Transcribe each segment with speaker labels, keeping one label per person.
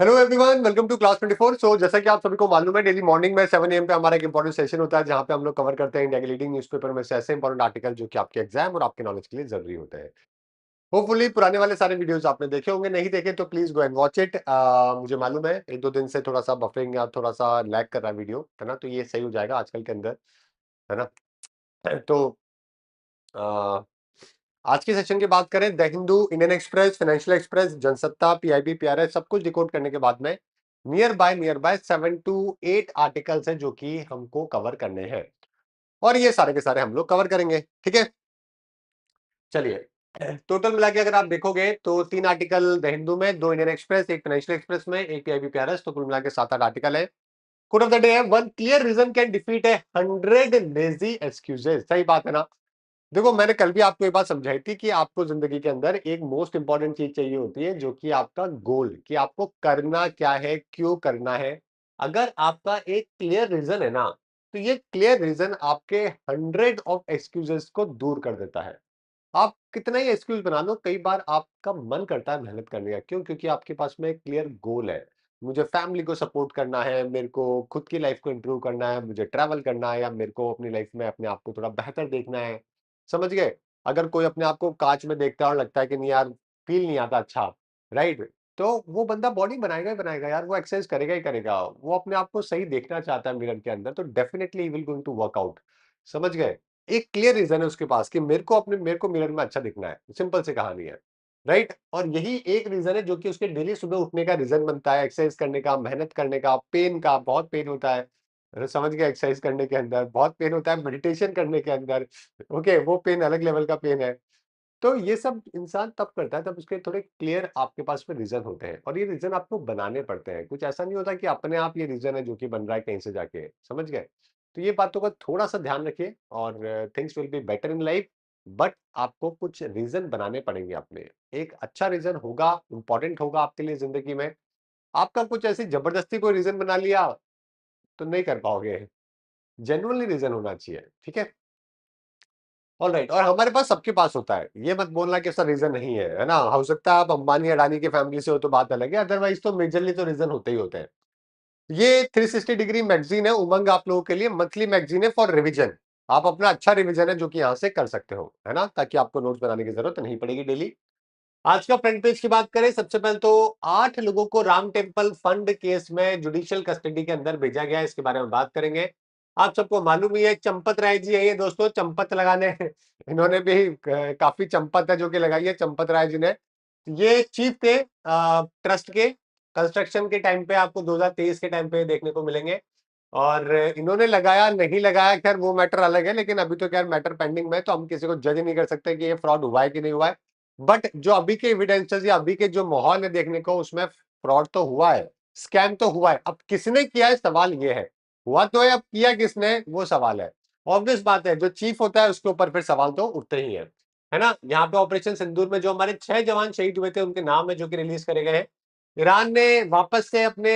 Speaker 1: Hello everyone, welcome to class 24। So जैसा कि आप सभी को मालूम है, डेली मॉर्निंग में 7 AM पे हमारा एक इंपॉर्टेंट सेशन होता है जहां पे हम लोग कवर करते हैं इंडिया के लीडिंग न्यूज़पेपर में से ऐसे इंपॉर्टेंट आर्टिकल जो कि आपके एग्जाम और आपके नॉलेज के लिए जरूरी होते हैं। होपफुली पुराने वाले सारे वीडियोस आपने देखे होंगे, नहीं देखे तो please go and watch it. मुझे मालूम है एक दो दिन से थोड़ा सा बफरिंग या थोड़ा सा लैग कर रहा है वीडियो, है ना, तो ये सही हो जाएगा आजकल के अंदर, है ना। तो आ, आज के सेशन की बात करें, the Hindu, Indian express, financial express, Jansatta, PIB, PRS सब कुछ डिकोड करने के बाद में नियर बाय 7 to 8 आर्टिकल्स हैं जो कि हमको कवर करने हैं और ये सारे के सारे हम लोग कवर करेंगे। ठीक है, चलिए। टोटल मिला के अगर आप देखोगे तो 3 आर्टिकल द हिंदू में, 2 इंडियन एक्सप्रेस, एक फाइनेंशियल एक्सप्रेस में, एक पीआईबी, पीआरएस, तो कुल मिला के 7-8 आर्टिकल है। कोट ऑफ द डे है, one clear reason can defeat है 100 लेजी एक्सक्यूजेस। सही बात है ना। देखो, मैंने कल भी आपको एक बात समझाई थी कि आपको जिंदगी के अंदर एक मोस्ट इंपॉर्टेंट चीज चाहिए होती है जो कि आपका गोल, कि आपको करना क्या है, क्यों करना है। अगर आपका एक क्लियर रीजन है ना, तो ये क्लियर रीजन आपके 100 ऑफ एक्सक्यूजेस को दूर कर देता है। आप कितना ही एक्सक्यूज बना लो, कई बार आपका मन करता है मेहनत करने का, क्यों? क्योंकि आपके पास में एक क्लियर गोल है। मुझे फैमिली को सपोर्ट करना है, मेरे को खुद की लाइफ को इंप्रूव करना है, मुझे ट्रैवल करना है, या मेरे को अपनी लाइफ में अपने आप को थोड़ा बेहतर देखना है। समझ गए? अगर कोई अपने आप को कांच में देखता है और लगता है कि नहीं यार, फील नहीं आता अच्छा, राइट, तो वो बंदा बॉडी बनाएगा ही बनाएगा यार, वो एक्सरसाइज करेगा ही करेगा। वो अपने आप को सही देखना चाहता है मिरर के अंदर, तो definitely will going to work out. समझ गए? एक क्लियर रीजन है उसके पास कि मेरे को मिरर में अच्छा दिखना है। सिंपल सी कहानी है, राइट। और यही एक रीजन है जो कि उसके डेली सुबह उठने का रीजन बनता है, एक्सरसाइज करने का, मेहनत करने का, पेन का, बहुत पेन होता है। अरे समझ गए, एक्सरसाइज करने के अंदर बहुत पेन होता है, मेडिटेशन करने के अंदर, ओके, वो पेन अलग लेवल का पेन है। तो ये सब इंसान तब करता है तब उसके थोड़े क्लियर आपके पास में रीजन होते हैं, और ये रीजन आपको बनाने पड़ते हैं। कुछ ऐसा नहीं होता कि अपने आप ये रीजन है जो कि बन रहा है कहीं से जाके। समझ गए? तो ये बातों का थोड़ा सा ध्यान रखिए और things will be better in life. But आपको कुछ रीजन बनाने पड़ेंगे अपने। एक अच्छा रीजन होगा, इंपॉर्टेंट होगा आपके लिए जिंदगी में। आपका कुछ ऐसी जबरदस्ती कोई रीजन बना लिया तो नहीं कर पाओगे। जेन्युइनली रीजन होना चाहिए, ठीक है। ऑलराइट, और हमारे पास सबके पास होता है, ये मत बोलना कि ऐसा रीजन नहीं है ना। हो सकता है आप अंबानी अडानी की फैमिली से हो तो बात अलग है, अदरवाइज तो मेजरली तो रीजन होते ही होते हैं। ये 360 डिग्री मैगजीन है, उमंग आप लोगों के लिए मंथली मैगजीन है फॉर रिवीजन। आप अपना अच्छा रिवीजन है जो कि यहाँ से कर सकते हो, है ना, ताकि आपको नोट्स बनाने की जरूरत नहीं पड़ेगी डेली। आज का फ्रंट पेज की बात करें, सबसे पहले तो 8 लोगों को राम टेम्पल फंड केस में जुडिशियल कस्टडी के अंदर भेजा गया, इसके बारे में बात करेंगे। आप सबको मालूम ही है, चंपत राय जी है ये दोस्तों, चंपत लगाने इन्होंने भी काफी चंपत है जो कि लगाई है चंपत राय जी ने। ये चीफ थे ट्रस्ट के, कंस्ट्रक्शन के टाइम पे, आपको 2023 के टाइम पे देखने को मिलेंगे। और इन्होंने लगाया नहीं लगाया, खैर वो मैटर अलग है, लेकिन अभी तो क्या मैटर पेंडिंग में है, तो हम किसी को जज नहीं कर सकते कि ये फ्रॉड हुआ है कि नहीं हुआ है। बट जो अभी के एविडेंसेस या अभी के जो माहौल है देखने को, उसमें फ्रॉड तो हुआ है, स्कैम तो हुआ है। अब किसने किया है, सवाल ये है। हुआ तो है, अब किया किसने, वो सवाल है। ऑब्वियस बात है, जो चीफ होता है उसके ऊपर फिर सवाल तो उठते ही है ना। यहाँ पे ऑपरेशन सिंदूर में जो हमारे 6 जवान शहीद हुए थे, उनके नाम है जो कि रिलीज करे गए हैं। ईरान ने वापस से अपने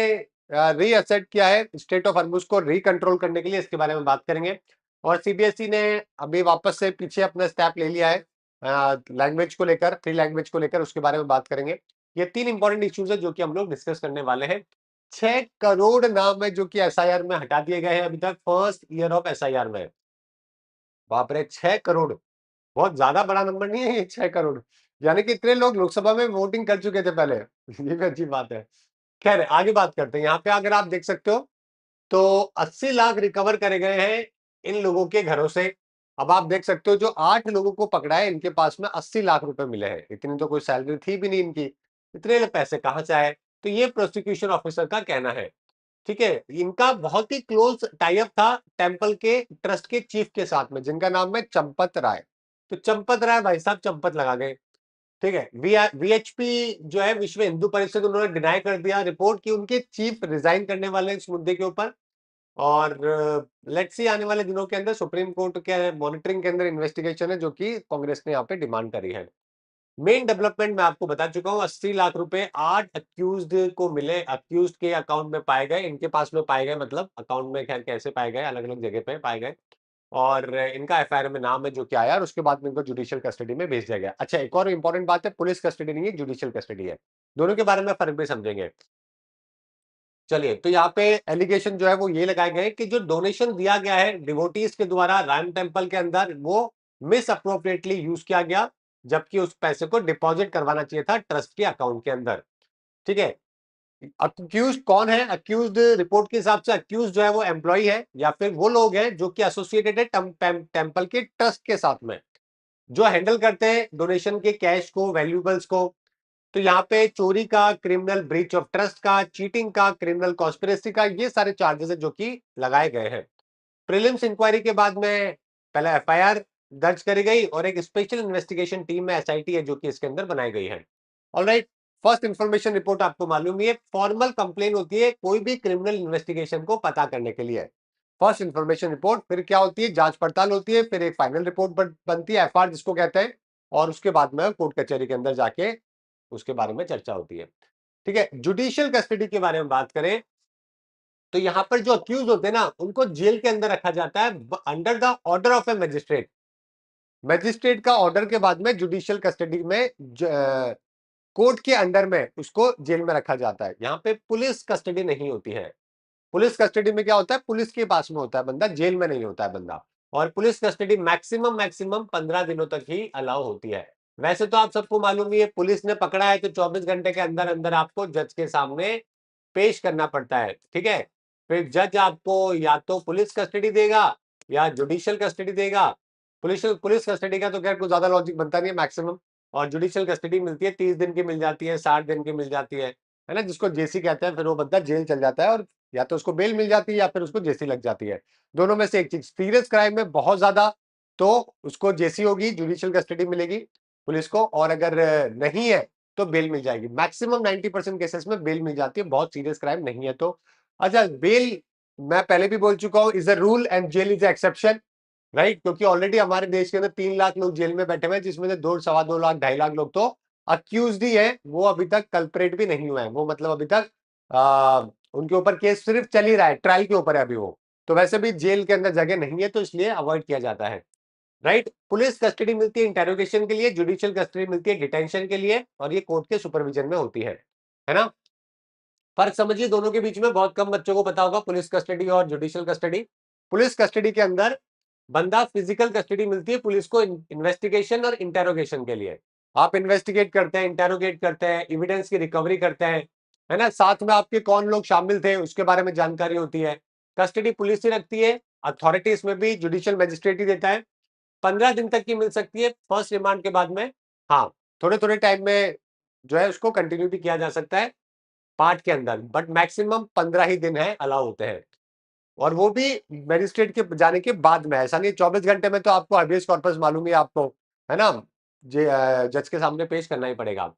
Speaker 1: रीअसेट किया है स्टेट ऑफ हॉर्मुज को रिकंट्रोल करने के लिए, इसके बारे में बात करेंगे। और सीबीएसई ने अभी वापस से पीछे अपना स्टेप ले लिया है लैंग्वेज को लेकर, फ्री लैंग्वेज को लेकर, उसके बारे में बात करेंगे। ये 3 इंपॉर्टेंट इश्यूज है जो कि हम लोग डिस्कस करने वाले हैं। 6 करोड़ नाम है जो कि एसआईआर में हटा दिए गए हैं अभी तक, फर्स्ट ईयर ऑफ एसआईआर में। बाप रे, 6 करोड़! बहुत ज्यादा बड़ा नंबर नहीं है ये 6 करोड़? यानी कि इतने लोग लोकसभा में वोटिंग कर चुके थे पहले। ये भी अच्छी बात है। खैर, आगे बात करते हैं। यहाँ पे अगर आप देख सकते हो तो 80 लाख रिकवर करे गए हैं इन लोगों के घरों से। अब आप देख सकते हो, जो 8 लोगों को पकड़ा है, इनके पास में 80 लाख रुपए मिले हैं। इतनी तो कोई सैलरी थी भी नहीं इनकी, इतने पैसे कहां से आए? तो ये प्रोसिक्यूशन ऑफिसर का कहना है। ठीक है, इनका बहुत ही क्लोज टाई अप था टेम्पल के ट्रस्ट के चीफ के साथ में, जिनका नाम है चंपत राय। तो चंपत राय भाई साहब चंपत लगा गए। ठीक है, वीएचपी जो है, विश्व हिंदू परिषद, उन्होंने डिनाई कर दिया रिपोर्ट कि उनके चीफ रिजाइन करने वाले हैं इस मुद्दे के ऊपर। और लेट्स सी आने वाले दिनों के अंदर सुप्रीम कोर्ट के मॉनिटरिंग के अंदर इन्वेस्टिगेशन है जो कि कांग्रेस ने यहाँ पे डिमांड करी है। मेन डेवलपमेंट मैं आपको बता चुका हूँ, 80 लाख रुपए 8 अक्यूज्ड को मिले, अक्यूज्ड के अकाउंट में पाए गए, इनके पास में पाए गए, मतलब अकाउंट में, खैर कैसे पाए गए, अलग अलग जगह पे पाए गए। और इनका एफआईआर में नाम है जो कि आया, और उसके बाद में इनको जुडिशियल कस्टडी में भेज दिया गया। अच्छा, एक और इंपॉर्टेंट बात है, पुलिस कस्टडी नहीं है, जुडिशियल कस्टडी है। दोनों के बारे में फर्क भी समझेंगे। चलिए, तो यहाँ पे एलिगेशन जो है वो ये लगाए गए कि जो डोनेशन दिया गया है डिवोटीज के द्वारा राम टेम्पल के अंदर, वो मिस अप्रोप्रिएटली यूज किया गया, जबकि उस पैसे को डिपॉजिट करवाना चाहिए था ट्रस्ट के अकाउंट के अंदर। ठीक है। अक्यूज कौन है? अक्यूज रिपोर्ट के हिसाब से अक्यूज जो है वो एम्प्लॉय है या फिर वो लोग हैं जो कि एसोसिएटेड है टेम्पल के ट्रस्ट के साथ में, जो हैंडल करते हैं डोनेशन के कैश को, वैल्यूएबल्स को। तो यहाँ पे चोरी का, क्रिमिनल ब्रीच ऑफ ट्रस्ट का, चीटिंग का, क्रिमिनल कॉन्स्पिरेसी का, ये सारे चार्जेस है जो कि लगाए गए हैं। प्रीलिम्स इंक्वायरी के बाद में पहले एफआईआर दर्ज करी गई और एक स्पेशल इन्वेस्टिगेशन टीम में एसआईटी है जो कि इसके अंदर बनाई गई है। ऑलराइट। फर्स्ट इंफॉर्मेशन रिपोर्ट आपको मालूम ही है, फॉर्मल कंप्लेन होती है कोई भी क्रिमिनल इन्वेस्टिगेशन को पता करने के लिए। फर्स्ट इंफॉर्मेशन रिपोर्ट, फिर क्या होती है, जांच पड़ताल होती है, फिर एक फाइनल रिपोर्ट बनती है, एफआर जिसको कहते हैं, और उसके बाद में कोर्ट कचहरी के अंदर जाके उसके बारे में चर्चा होती है। ठीक है। जुडिशियल कस्टडी के बारे में बात करें तो यहां पर जो अक्यूज होते हैं ना, उनको जेल के अंदर रखा जाता है under the order of A magistrate. Magistrate का ऑर्डर के बाद में जुडिशियल कस्टडी में कोर्ट के अंडर में उसको जेल में रखा जाता है। यहाँ पे पुलिस कस्टडी नहीं होती है। पुलिस कस्टडी में क्या होता है, पुलिस के पास में होता है बंदा, जेल में नहीं होता है बंदा। और पुलिस कस्टडी मैक्सिमम मैक्सिमम 15 दिनों तक ही अलाउ होती है। वैसे तो आप सबको मालूम ही है, पुलिस ने पकड़ा है तो 24 घंटे के अंदर अंदर आपको जज के सामने पेश करना पड़ता है। ठीक है। फिर जज आपको या तो पुलिस कस्टडी देगा या जुडिशियल कस्टडी देगा। पुलिस पुलिस कस्टडी का तो खैर कुछ ज्यादा लॉजिक बनता नहीं है मैक्सिमम। और जुडिशियल कस्टडी मिलती है 30 दिन की, मिल जाती है 60 दिन की मिल जाती है ना, जिसको जेसी कहते हैं। फिर वो बंदा जेल चल जाता है और या तो उसको बेल मिल जाती है या फिर उसको जेसी लग जाती है। दोनों में से एक चीज। सीरियस क्राइम में बहुत ज्यादा तो उसको जेसी होगी, जुडिशियल कस्टडी मिलेगी पुलिस को, और अगर नहीं है तो बेल मिल जाएगी। मैक्सिमम 90% केसेस में बेल मिल जाती है, बहुत सीरियस क्राइम नहीं है तो। अच्छा, बेल मैं पहले भी बोल चुका हूं, is a rule and jail is exception. Right. क्योंकि ऑलरेडी हमारे देश के अंदर 3 लाख लोग जेल में बैठे हुए हैं, जिसमें से 2 सवा 2 लाख 2.5 लाख लोग तो अक्यूज ही है, वो अभी तक कल्परेट भी नहीं हुए हैं। वो मतलब अभी तक उनके ऊपर केस सिर्फ चल ही रहा है, ट्रायल के ऊपर है अभी वो। तो वैसे भी जेल के अंदर जगह नहीं है, तो इसलिए अवॉइड किया जाता है। राइट। पुलिस कस्टडी मिलती है इंटेरोगेशन के लिए, जुडिशियल कस्टडी मिलती है डिटेंशन के लिए, और ये कोर्ट के सुपरविजन में होती है ना। फर्क समझिए दोनों के बीच में, बहुत कम बच्चों को पता होगा पुलिस कस्टडी और जुडिशियल कस्टडी। पुलिस कस्टडी के अंदर बंदा फिजिकल कस्टडी मिलती है पुलिस को इन्वेस्टिगेशन और इंटेरोगेशन के लिए। आप इन्वेस्टिगेट करते हैं, इंटेरोगेट करते हैं, एविडेंस की रिकवरी करते हैं, है ना। साथ में आपके कौन लोग शामिल थे उसके बारे में जानकारी होती है। कस्टडी पुलिस ही रखती है, अथॉरिटी इसमें भी जुडिशियल मजिस्ट्रेट ही देता है। 15 दिन तक की मिल सकती है फर्स्ट रिमांड के बाद में। हाँ, थोड़े थोड़े टाइम में जो है उसको कंटिन्यू भी किया जा सकता है पार्ट के अंदर, बट मैक्सिमम 15 ही दिन है अलाउ होते हैं। और वो भी मैजिस्ट्रेट के जाने के बाद में, ऐसा नहीं 24 घंटे में तो आपको हाबियस कॉर्पस मालूम ही है आपको, है ना, जज के सामने पेश करना ही पड़ेगा।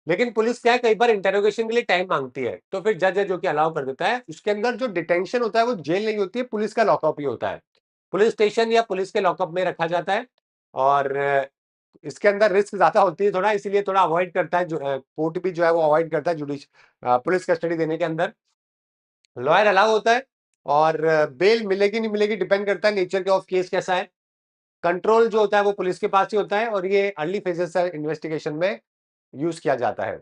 Speaker 1: लेकिन पुलिस क्या है, कई बार इंटेरोगेशन के लिए टाइम मांगती है, तो फिर जज है जो कि अलाउ कर देता है। उसके अंदर जो डिटेंशन होता है वो जेल नहीं होती है, पुलिस का लॉकअप ही होता है। पुलिस स्टेशन या पुलिस के लॉकअप में रखा जाता है। और इसके अंदर रिस्क ज्यादा होती है थोड़ा, इसीलिए थोड़ा अवॉइड करता है, जो कोर्ट भी जो है वो अवॉइड करता है जुडिश पुलिस कस्टडी देने के अंदर। लॉयर अलाउ होता है। और बेल मिलेगी नहीं मिलेगी डिपेंड करता है नेचर के ऑफ केस कैसा है। कंट्रोल जो होता है वो पुलिस के पास ही होता है, और ये अर्ली फेजेस इन्वेस्टिगेशन में यूज किया जाता है।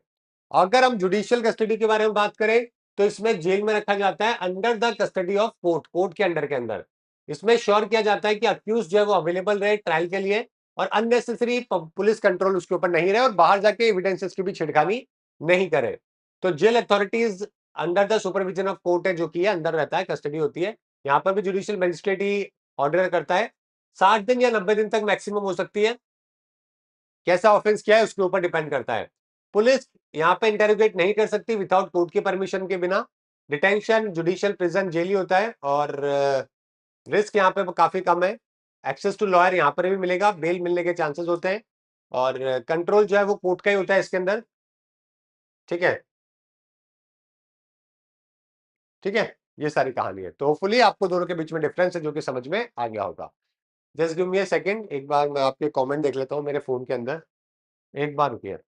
Speaker 1: अगर हम जुडिशियल कस्टडी के बारे में बात करें तो इसमें जेल में रखा जाता है under the custody of court, court के अंडर के अंदर। इसमें श्योर किया जाता है कि अक्यूज जो है वो अवेलेबल रहे ट्रायल के लिए, और अननेसेसरी पुलिस कंट्रोल उसके ऊपर नहीं रहे, और बाहर जाके एविडेंसेस की भी छिड़खानी नहीं करे। तो jail authorities under the supervision of court है जो कि अंदर रहता है, कस्टडी होती है। यहाँ पर भी जुडिशियल मजिस्ट्रेट ही ऑर्डर करता है। 60 दिन या 90 दिन तक मैक्सिमम हो सकती है। कैसा ऑफेंस किया है उसके ऊपर डिपेंड करता है। पुलिस यहाँ पे इंटेरोगेट नहीं कर सकती विदाउट कोर्ट की परमिशन के बिना। डिटेंशन जुडिशियल प्रिजन जेल ही होता है, और रिस्क यहाँ पे काफी कम है। एक्सेस टू लॉयर यहाँ पर भी मिलेगा, बेल मिलने के चांसेस होते हैं। और कंट्रोल जो है वो कोर्ट का ही होता है इसके अंदर। ठीक है। ठीक है। ये सारी कहानी है, तो होपफुली आपको दोनों के बीच में डिफरेंस है जो कि समझ में आ गया होगा। Just give me a second, एक बार मैं आपके कमेंट देख लेता हूँ मेरे फोन के अंदर। एक बार रुकिए।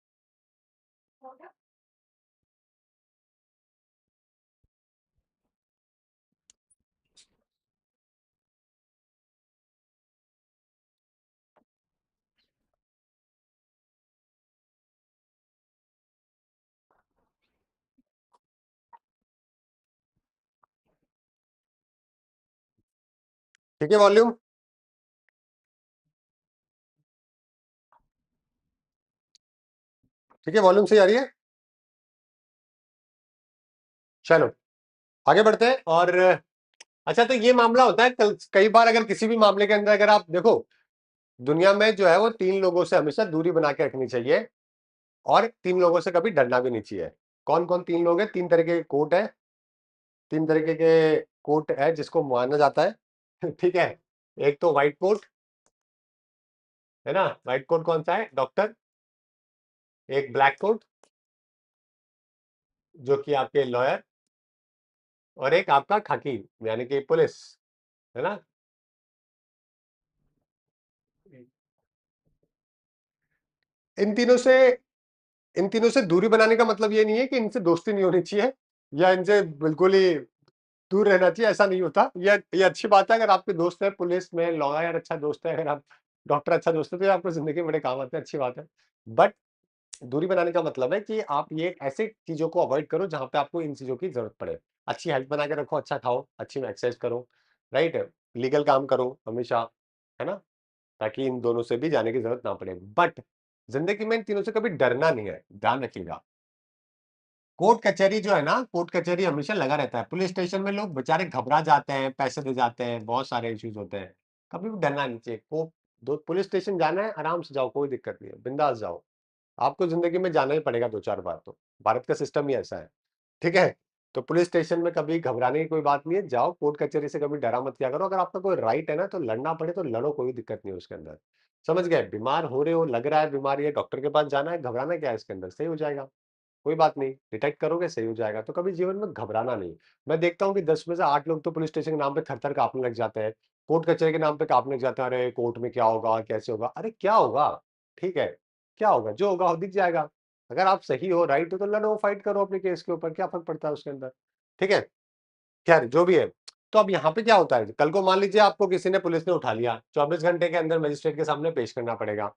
Speaker 1: ठीक है वॉल्यूम? ठीक है, वॉल्यूम सही आ रही है? चलो आगे बढ़ते हैं। और अच्छा, तो ये मामला होता है कई बार, अगर किसी भी मामले के अंदर अगर आप देखो, दुनिया में जो है वो 3 लोगों से हमेशा दूरी बना के रखनी चाहिए, और 3 लोगों से कभी डरना भी नहीं चाहिए। कौन कौन 3 लोग हैं? 3 तरीके के कोट है, 3 तरीके के कोट है जिसको माना जाता है। ठीक है, एक तो व्हाइट कोट है ना, व्हाइट कोट कौन सा है? डॉक्टर। एक ब्लैक कोट जो कि आपके लॉयर, और एक आपका खाकी यानी कि पुलिस, है ना। इन तीनों से इन तीनों से दूरी बनाने का मतलब ये नहीं है कि इनसे दोस्ती नहीं होनी चाहिए या इनसे बिल्कुल ही दूर रहना चाहिए, ऐसा नहीं होता। ये अच्छी बात है, अगर आपके दोस्त है पुलिस में, लॉयर अच्छा दोस्त है, अगर आप डॉक्टर अच्छा दोस्त है, तो ये आपको जिंदगी में बड़े काम आते हैं, अच्छी बात है। बट दूरी बनाने का मतलब है कि आप ये ऐसे चीजों को अवॉइड करो जहां पे आपको इन चीजों की जरूरत पड़े। अच्छी हेल्थ बना के रखो, अच्छा खाओ, अच्छी एक्सरसाइज करो, राइट, लीगल काम करो हमेशा, है ना, ताकि इन दोनों से भी जाने की जरूरत ना पड़े। बट जिंदगी में इन तीनों से कभी डरना नहीं है, ध्यान रखिएगा। कोर्ट कचहरी जो है ना, कोर्ट कचहरी हमेशा लगा रहता है। पुलिस स्टेशन में लोग बेचारे घबरा जाते हैं, पैसे दे जाते हैं, बहुत सारे इश्यूज होते हैं। कभी भी डरना नहीं चाहिए। को दो पुलिस स्टेशन जाना है, आराम से जाओ, कोई दिक्कत नहीं है, बिंदास जाओ। आपको जिंदगी में जाना ही पड़ेगा 2-4 बार तो, भारत का सिस्टम ही ऐसा है। ठीक है, तो पुलिस स्टेशन में कभी घबराने की कोई बात नहीं है, जाओ। कोर्ट कचहरी से कभी डरा मत किया करो। अगर आपका कोई राइट है ना, तो लड़ना पड़े तो लड़ो, कोई दिक्कत नहीं है उसके अंदर। समझ गए? बीमार हो रहे हो, लग रहा है बीमारी है, डॉक्टर के पास जाना है, घबराना क्या है इसके अंदर, सही हो जाएगा। कोई बात नहीं, डिटेक्ट करोगे सही हो जाएगा। तो कभी जीवन में घबराना नहीं। मैं देखता हूँ कि 10 में से 8 लोग तो पुलिस स्टेशन के नाम पे थर-थर काँपने लग जाते हैं। कोर्ट कचहरी के नाम पे काँपने लग जाते हैं, अरे कोर्ट में क्या होगा, कैसे होगा? अरे क्या होगा? ठीक है, क्या होगा? जो होगा वो दिख जाएगा। अगर आप सही हो, राइट हो, तो लड़ो, फाइट करो अपने केस के ऊपर, क्या फ़र्क पड़ता है उसके अंदर? ठीक है? खैर जो भी है, तो अब यहाँ पे क्या होता है, कल को मान लीजिए आपको किसी ने, पुलिस ने उठा लिया, 24 घंटे के अंदर मजिस्ट्रेट के सामने पेश करना पड़ेगा।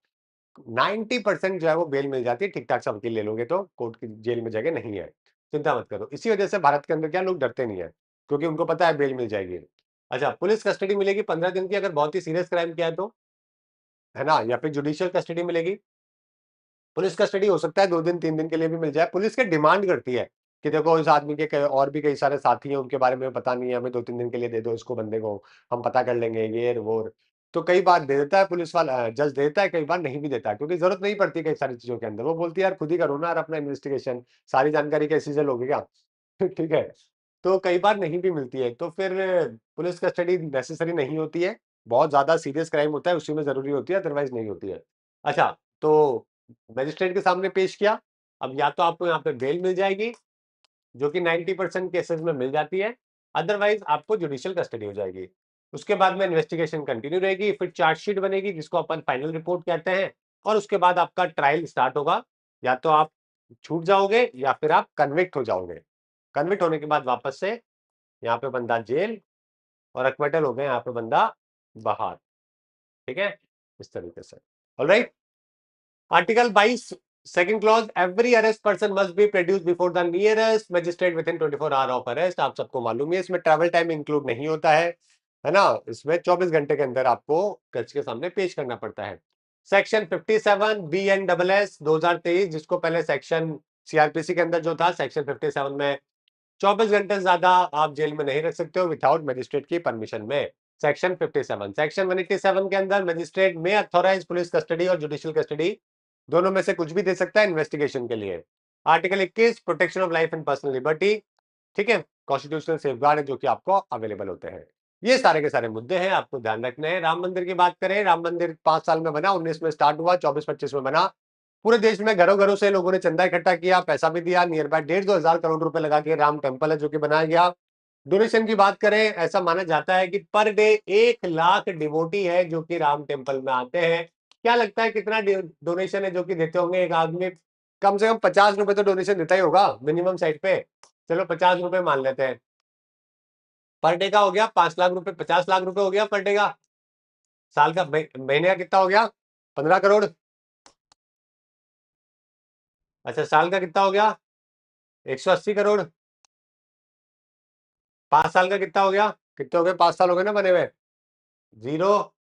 Speaker 1: 90% जो है वो बेल मिल जाती है, ठीक-ठाक से वकील ले लोगे तो कोर्ट की जेल में जगह नहीं है। चिंता मत करो। इसी वजह से भारत के अंदर क्या लोग डरते नहीं है, क्योंकि उनको पता है बेल मिल जाएगी। अच्छा, पुलिस कस्टडी मिलेगी 15 दिन की, अगर बहुत ही सीरियस क्राइम किया है तो, है ना? या फिर जुडिशियल कस्टडी मिलेगी। पुलिस कस्टडी हो सकता है 2 दिन 3 दिन के लिए भी मिल जाए। पुलिस के डिमांड करती है कि देखो इस आदमी के और भी कई सारे साथी हैं, उनके बारे में पता नहीं है, हमें 2-3 दिन के लिए दे दो इसको, बंदे को, हम पता कर लेंगे, ये वो। तो कई बार दे देता है पुलिस वाला, जज दे देता है, कई बार नहीं भी देता है, क्योंकि जरूरत नहीं पड़ती कई सारी चीजों के अंदर। वो बोलती है यार खुद ही करो ना यार अपना इन्वेस्टिगेशन, सारी जानकारी कैसी से लोगे क्या? ठीक है, तो कई बार नहीं भी मिलती है, तो फिर पुलिस कस्टडी नेसेसरी नहीं होती है। बहुत ज्यादा सीरियस क्राइम होता है उसी में जरूरी होती है, अदरवाइज नहीं होती है। अच्छा, तो मजिस्ट्रेट के सामने पेश किया, अब या तो आपको यहाँ पे बेल मिल जाएगी, जो कि 90% केसेस में मिल जाती है, अदरवाइज आपको जुडिशियल कस्टडी हो जाएगी। उसके बाद में इन्वेस्टिगेशन कंटिन्यू रहेगी, फिर चार्जशीट बनेगी जिसको अपन फाइनल रिपोर्ट कहते हैं, और उसके बाद आपका ट्रायल स्टार्ट होगा। या तो आप छूट जाओगे या फिर आप कन्विक्ट हो जाओगे। कन्विक्ट होने के बाद वापस से यहाँ पे बंदा जेल, और अक्वेटल हो गए यहाँ पे बंदा बाहर। ठीक है, इस तरीके से। Alright, article 22 second clause, every arrest person must be produce before the nearest magistrate with in 24 hour of arrest. आप सबको मालूम है इसमें ट्रैवल टाइम इंक्लूड नहीं होता है ना। इसमें 24 घंटे के अंदर आपको जज के सामने पेश करना पड़ता है। Section 57 B N double S 2023, जिसको पहले सेक्शन सीआरपीसी के अंदर जो था, सेक्शन 57 में 24 घंटे से ज्यादा आप जेल में नहीं रख सकते हो विदाउट मजिस्ट्रेट की परमिशन में। सेक्शन 57, सेक्शन 187 के अंदर मजिस्ट्रेट में अथॉराइज पुलिस कस्टडी और जुडिशियल कस्टडी दोनों में से कुछ भी दे सकता है इन्वेस्टिगेशन के लिए। Article 21, protection of life and personal liberty, ठीक है, कॉन्स्टिट्यूशनल सेफगार्ड है जो कि आपको अवेलेबल होते हैं। ये सारे के सारे मुद्दे हैं, आपको ध्यान रखने हैं। राम मंदिर की बात करें, राम मंदिर 5 साल में बना, 19 में स्टार्ट हुआ, 24-25 में बना। पूरे देश में घरों घरों से लोगों ने चंदा इकट्ठा किया, पैसा भी दिया, नियर बाय 1,500 करोड़ रुपए लगा के राम टेम्पल है जो कि बनाया गया। डोनेशन की बात करें, ऐसा माना जाता है कि पर डे 1 लाख डिवोटी है जो कि राम टेम्पल में आते हैं। क्या लगता है कितना डोनेशन है जो कि देते होंगे एक आदमी? कम से कम 50 रुपए तो डोनेशन देता ही होगा मिनिमम साइड पे। चलो 50 रुपए मान लेते हैं, पर डे का हो गया 5 लाख रुपए, 50 लाख रुपए हो गया पर डे का। साल का महीने का कितना हो गया? 15 करोड़। अच्छा, साल का कितना हो गया? 180 करोड़। 5 साल का कितना हो गया? कितने हो गए? 5 साल हो गए ना बने हुए। 0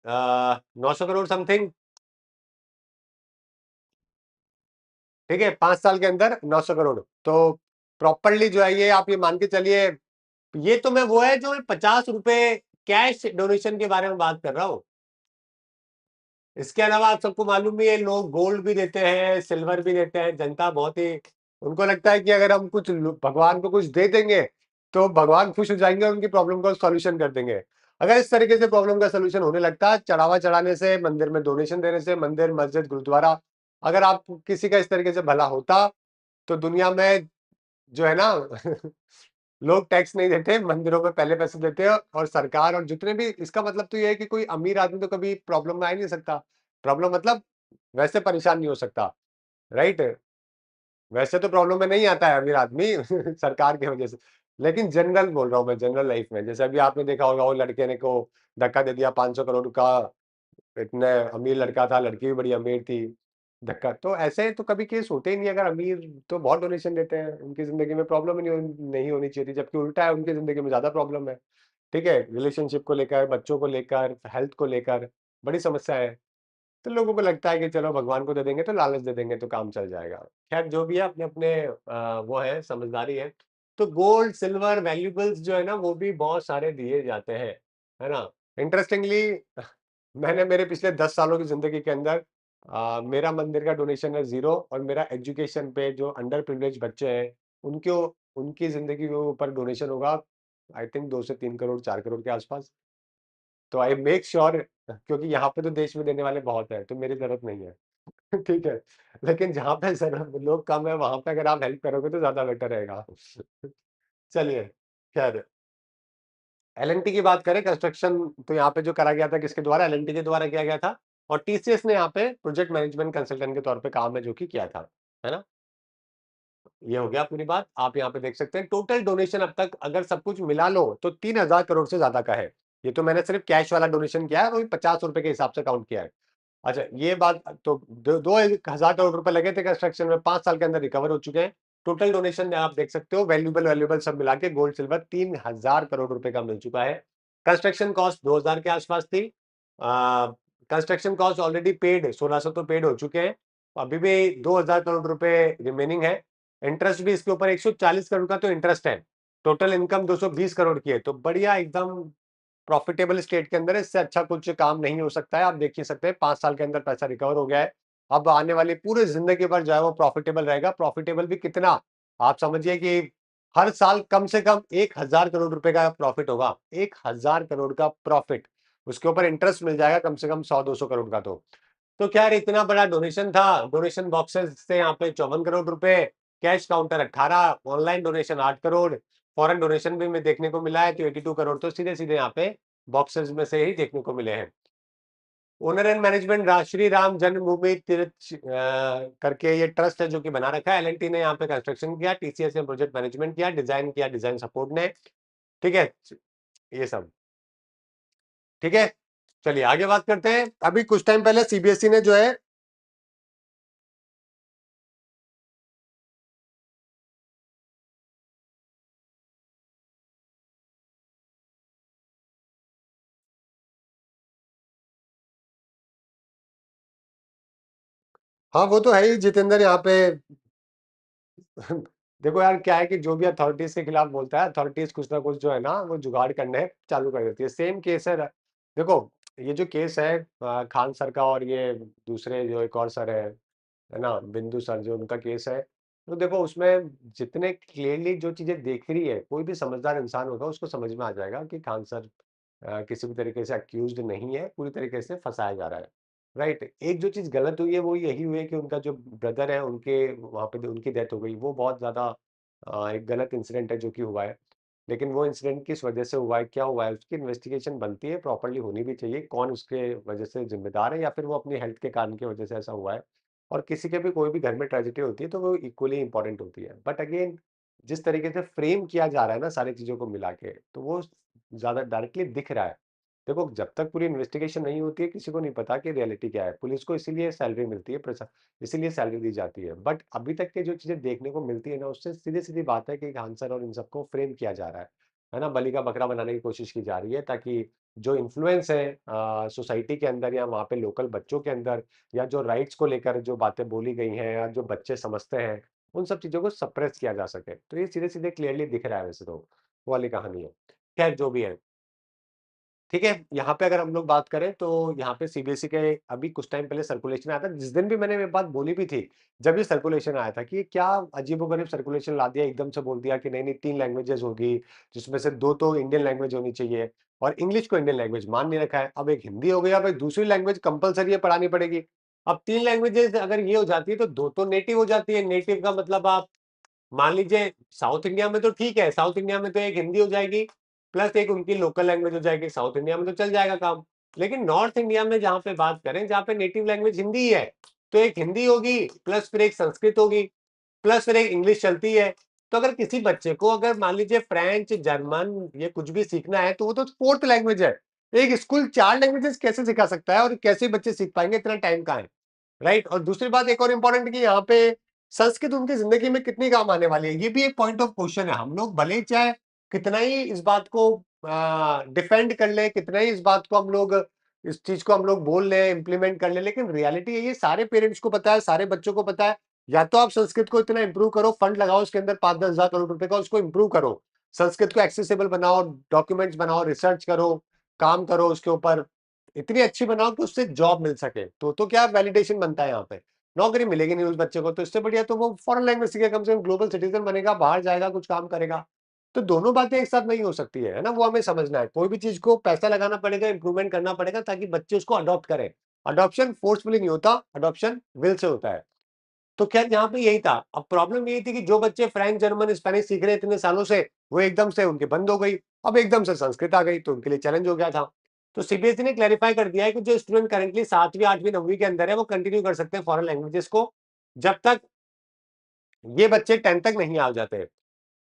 Speaker 1: 900 करोड़ समथिंग। ठीक है, 5 साल के अंदर 900 करोड़। तो प्रॉपरली जो है ये आप ये मान के चलिए, ये तो मैं वो है जो 50 रुपए कैश डोनेशन के बारे में बात कर रहा हूँ। इसके अलावा आप सबको मालूम ही है, लोग गोल्ड भी देते हैं, सिल्वर भी देते हैं। जनता बहुत ही, उनको लगता है कि अगर हम कुछ भगवान को कुछ दे देंगे तो भगवान खुश हो जाएंगे और उनकी प्रॉब्लम का सॉल्यूशन कर देंगे। अगर इस तरीके से प्रॉब्लम का सॉल्यूशन होने लगता, चढ़ावा चढ़ाने से, मंदिर में डोनेशन देने से, मंदिर मस्जिद गुरुद्वारा, अगर आप किसी का इस तरीके से भला होता, तो दुनिया में जो है ना लोग टैक्स नहीं देते, मंदिरों में पहले पैसे देते हैं, और सरकार और जितने भी, इसका मतलब तो ये है कि कोई अमीर आदमी तो कभी प्रॉब्लम में आ ही नहीं सकता। प्रॉब्लम मतलब वैसे परेशान नहीं हो सकता, राइट? वैसे तो प्रॉब्लम में नहीं आता है अमीर आदमी सरकार की वजह से। लेकिन जनरल बोल रहा हूँ मैं, जनरल लाइफ में, जैसे अभी आपने देखा होगा वो लड़के ने को धक्का दे दिया 500 करोड़ का, इतने अमीर लड़का था, लड़की भी बड़ी अमीर थी, धक्का। तो ऐसे तो कभी केस होते ही नहीं। अगर अमीर तो बहुत डोनेशन देते हैं, उनकी जिंदगी में प्रॉब्लम ही नहीं होनी चाहिए थी, जबकि उल्टा है, उनकी जिंदगी में ज्यादा प्रॉब्लम है। ठीक है, रिलेशनशिप को लेकर, बच्चों को लेकर, हेल्थ को लेकर बड़ी समस्या है। तो लोगों को लगता है कि चलो भगवान को दे देंगे, तो लालच दे देंगे तो काम चल जाएगा। खैर जो भी है, अपने अपने वो है, समझदारी है। तो गोल्ड सिल्वर वैल्यूबल्स जो है ना, वो भी बहुत सारे दिए जाते हैं, है ना। इंटरेस्टिंगली मैंने मेरे पिछले 10 सालों की जिंदगी के अंदर मेरा मंदिर का डोनेशन है 0, और मेरा एजुकेशन पे जो अंडर प्रिविलेज बच्चे हैं उनके उनकी जिंदगी के ऊपर डोनेशन होगा, आई थिंक 2 से 3 करोड़, 4 करोड़ के आसपास। तो आई मेक श्योर, क्योंकि यहाँ पे तो देश में देने वाले बहुत है, तो मेरी जरूरत नहीं है। ठीक है, लेकिन जहाँ पे जरूरत लोग कम है, वहां पे अगर आप हेल्प करोगे तो ज्यादा बेटर रहेगा। चलिए, खैर, एलएनटी की बात करें, कंस्ट्रक्शन तो यहाँ पे जो करा गया था किसके द्वारा, एलएनटी के द्वारा किया गया था। और टीसीएस ने यहाँ पे प्रोजेक्ट मैनेजमेंट कंसल्टेंट के तौर पे काम है जो कि किया था, है ना। ये हो गया पूरी बात। आप यहाँ पे देख सकते हैं टोटल डोनेशन अब तक अगर सब कुछ मिला लो तो 3,000 करोड़ से ज्यादा का है। ये तो मैंने सिर्फ कैश वाला डोनेशन किया है, वो भी 50 रुपए के हिसाब से काउंट किया है। अच्छा, ये बात तो 2,000 करोड़ रुपए लगे थे कंस्ट्रक्शन में, 5 साल के अंदर रिकवर हो चुके हैं। टोटल डोनेशन आप देख सकते हो, वैल्यूबल वैल्यूबल सब मिला के गोल्ड सिल्वर 3,000 करोड़ रुपए का मिल चुका है। कंस्ट्रक्शन कॉस्ट 2,000 के आसपास थी। कंस्ट्रक्शन कॉस्ट ऑलरेडी पेड 1,600 तो पेड हो चुके हैं, अभी भी 2,000 करोड़ रुपए रिमेनिंग है। इंटरेस्ट भी इसके ऊपर 140 करोड़ का तो इंटरेस्ट है। टोटल इनकम 220 करोड़ की है, तो बढ़िया एकदम प्रॉफिटेबल स्टेट के अंदर है। इससे अच्छा कुछ काम नहीं हो सकता है। आप देख ही सकते हैं 5 साल के अंदर पैसा रिकवर हो गया है। अब आने वाली पूरे जिंदगी भर जो है वो प्रॉफिटेबल रहेगा। प्रॉफिटेबल भी कितना, आप समझिए कि हर साल कम से कम 1,000 करोड़ रुपए का प्रॉफिट होगा, 1,000 करोड़ का प्रॉफिट। उसके ऊपर इंटरेस्ट मिल जाएगा कम से कम 100-200 करोड़ का। तो क्या यार, इतना बड़ा डोनेशन था। डोनेशन बॉक्सेस से यहाँ पे 54 करोड़ रुपए, cash counter 18, online donation 8 crore, foreign donation भी में देखने को मिला है तो 82 करोड़, तो सीधे सीधे यहाँ पे बॉक्सेस में से ही देखने को मिले हैं। Owner and management Shri Ram Janmabhoomi Teerth करके ये ट्रस्ट है जो कि बना रखा है। एलएनटी ने यहाँ पे कंस्ट्रक्शन किया, टीसीएस ने प्रोजेक्ट मैनेजमेंट किया, डिजाइन किया डिजाइन सपोर्ट ने। ठीक है, ये सब ठीक है। चलिए आगे बात करते हैं। अभी कुछ टाइम पहले सीबीएसई ने जो है, हाँ वो तो है ही जितेंद्र, यहाँ पे देखो यार, क्या है कि जो भी अथॉरिटीज के खिलाफ बोलता है, अथॉरिटीज कुछ ना कुछ जो है ना वो जुगाड़ करने चालू कर देती है। सेम केस है। देखो, ये जो केस है खान सर का, और ये दूसरे जो एक और सर है ना, बिंदु सर, जो उनका केस है, तो देखो उसमें जितने क्लियरली जो चीजें देख रही है, कोई भी समझदार इंसान होगा उसको समझ में आ जाएगा कि खान सर किसी भी तरीके से अक्यूज्ड नहीं है, पूरी तरीके से फंसाया जा रहा है। राइट, एक जो चीज गलत हुई है वो यही हुई है कि उनका जो ब्रदर है, उनके वहां पे उनकी डेथ हो गई, वो बहुत ज्यादा एक गलत इंसिडेंट है जो कि हुआ है। लेकिन वो इंसिडेंट किस वजह से हुआ है, क्या हुआ है, उसकी इन्वेस्टिगेशन बनती है, प्रॉपर्ली होनी भी चाहिए, कौन उसके वजह से जिम्मेदार है, या फिर वो अपनी हेल्थ के कारण की वजह से ऐसा हुआ है। और किसी के भी कोई भी घर में ट्रेजेडी होती है तो वो इक्वली इंपॉर्टेंट होती है। बट अगेन, जिस तरीके से फ्रेम किया जा रहा है ना सारी चीजों को मिला के, तो वो ज्यादा डायरेक्टली दिख रहा है। देखो, जब तक पूरी इन्वेस्टिगेशन नहीं होती है किसी को नहीं पता कि रियलिटी क्या है। पुलिस को इसीलिए सैलरी मिलती है, इसीलिए सैलरी दी जाती है। बट अभी तक के जो चीजें देखने को मिलती है ना, उससे सीधी सीधी बात है कि आंसर और इन सबको फ्रेम किया जा रहा है ना, बलि का बकरा बनाने की कोशिश की जा रही है, ताकि जो इन्फ्लुएंस है सोसाइटी के अंदर या वहाँ पे लोकल बच्चों के अंदर, या जो राइट्स को लेकर जो बातें बोली गई हैं या जो बच्चे समझते हैं, उन सब चीज़ों को सप्रेस किया जा सके। तो ये सीधे-सीधे क्लियरली दिख रहा है वैसे तो, वो वाली कहानी है। खैर जो भी है। ठीक है, यहाँ पे अगर हम लोग बात करें तो यहाँ पे सीबीएसई के अभी कुछ टाइम पहले सर्कुलेशन आया था, जिस दिन भी मैंने ये बात बोली भी थी, जब ये सर्कुलेशन आया था कि ये क्या अजीबो-गरीब सर्कुलेशन ला दिया, एकदम से बोल दिया कि नहीं-नहीं 3 लैंग्वेजेज़ होगी, जिसमें से 2 तो इंडियन लैंग्वेज होनी चाहिए और इंग्लिश को इंडियन लैंग्वेज मान नहीं रखा है। अब एक हिंदी हो गई, अब एक दूसरी लैंग्वेज कंपल्सरी है पढ़ानी पड़ेगी। अब 3 लैंग्वेजेज़ अगर ये हो जाती है तो 2 तो नेटिव हो जाती है, नेटिव का मतलब आप मान लीजिए साउथ इंडिया में तो ठीक है, साउथ इंडिया में तो एक हिंदी हो जाएगी, प्लस एक उनकी लोकल लैंग्वेज हो जाएगी, साउथ इंडिया में तो चल जाएगा काम। लेकिन नॉर्थ इंडिया में जहाँ पे बात करें, जहाँ पे नेटिव लैंग्वेज हिंदी ही है, तो एक हिंदी होगी, प्लस फिर एक संस्कृत होगी, प्लस फिर एक इंग्लिश चलती है। तो अगर किसी बच्चे को अगर मान लीजिए फ्रेंच, जर्मन ये कुछ भी सीखना है, तो वो तो 4th लैंग्वेज है। एक स्कूल 4 लैंग्वेजेज़ कैसे सिखा सकता है और कैसे बच्चे सीख पाएँगे, इतना टाइम कहाँ है? राइट। और दूसरी बात एक और इंपॉर्टेंट कि यहाँ पे संस्कृत उनकी जिंदगी में कितनी काम आने वाली है, ये भी एक पॉइंट ऑफ क्वेश्चन है। हम लोग भले ही चाहे कितना ही इस बात को डिफेंड कर ले, कितना ही इस बात को हम लोग इस चीज को हम लोग बोल ले, इम्प्लीमेंट कर ले, लेकिन रियलिटी है ये सारे पेरेंट्स को पता है, सारे बच्चों को पता है। या तो आप संस्कृत को इतना इंप्रूव करो, फंड लगाओ उसके अंदर 5-10 हज़ार करोड़ रुपए का, उसको इंप्रूव करो, संस्कृत को एक्सेसिबल बनाओ, डॉक्यूमेंट्स बनाओ, रिसर्च करो, काम करो उसके ऊपर, इतनी अच्छी बनाओ कि उससे जॉब मिल सके, तो क्या वैलिडेशन बनता है यहाँ पे। नौकरी मिलेगी नहीं उस बच्चे को, तो इससे बढ़िया तो वो फॉरेन लैंग्वेज सीखेगा, कम से कम ग्लोबल सिटीजन बनेगा, बाहर जाएगा, कुछ काम करेगा। तो दोनों बातें एक साथ नहीं हो सकती है ना? वो हमें समझना है। कोई भी चीज को पैसा लगाना पड़ेगा, इंप्रूवमेंट करना पड़ेगा ताकि बच्चे उसको अडॉप्ट करें। अडॉप्शन फोर्सफुली नहीं होता, अडॉप्शन विल से होता है। तो खैर यहाँ पे यही था। अब प्रॉब्लम यही थी कि जो बच्चे फ्रेंच, जर्मन, स्पेनिश सीख रहे इतने सालों से, वो एकदम से उनकी बंद हो गई। अब एकदम से संस्कृत आ गई, तो उनके लिए चैलेंज हो गया था। तो सीबीएसई ने क्लैरिफाई कर दिया है कि जो स्टूडेंट करंटली 7वीं, 8वीं, 9वीं के अंदर है, वो कंटिन्यू कर सकते हैं फॉरेन लैंग्वेजेस को, जब तक ये बच्चे 10th तक नहीं आ जाते।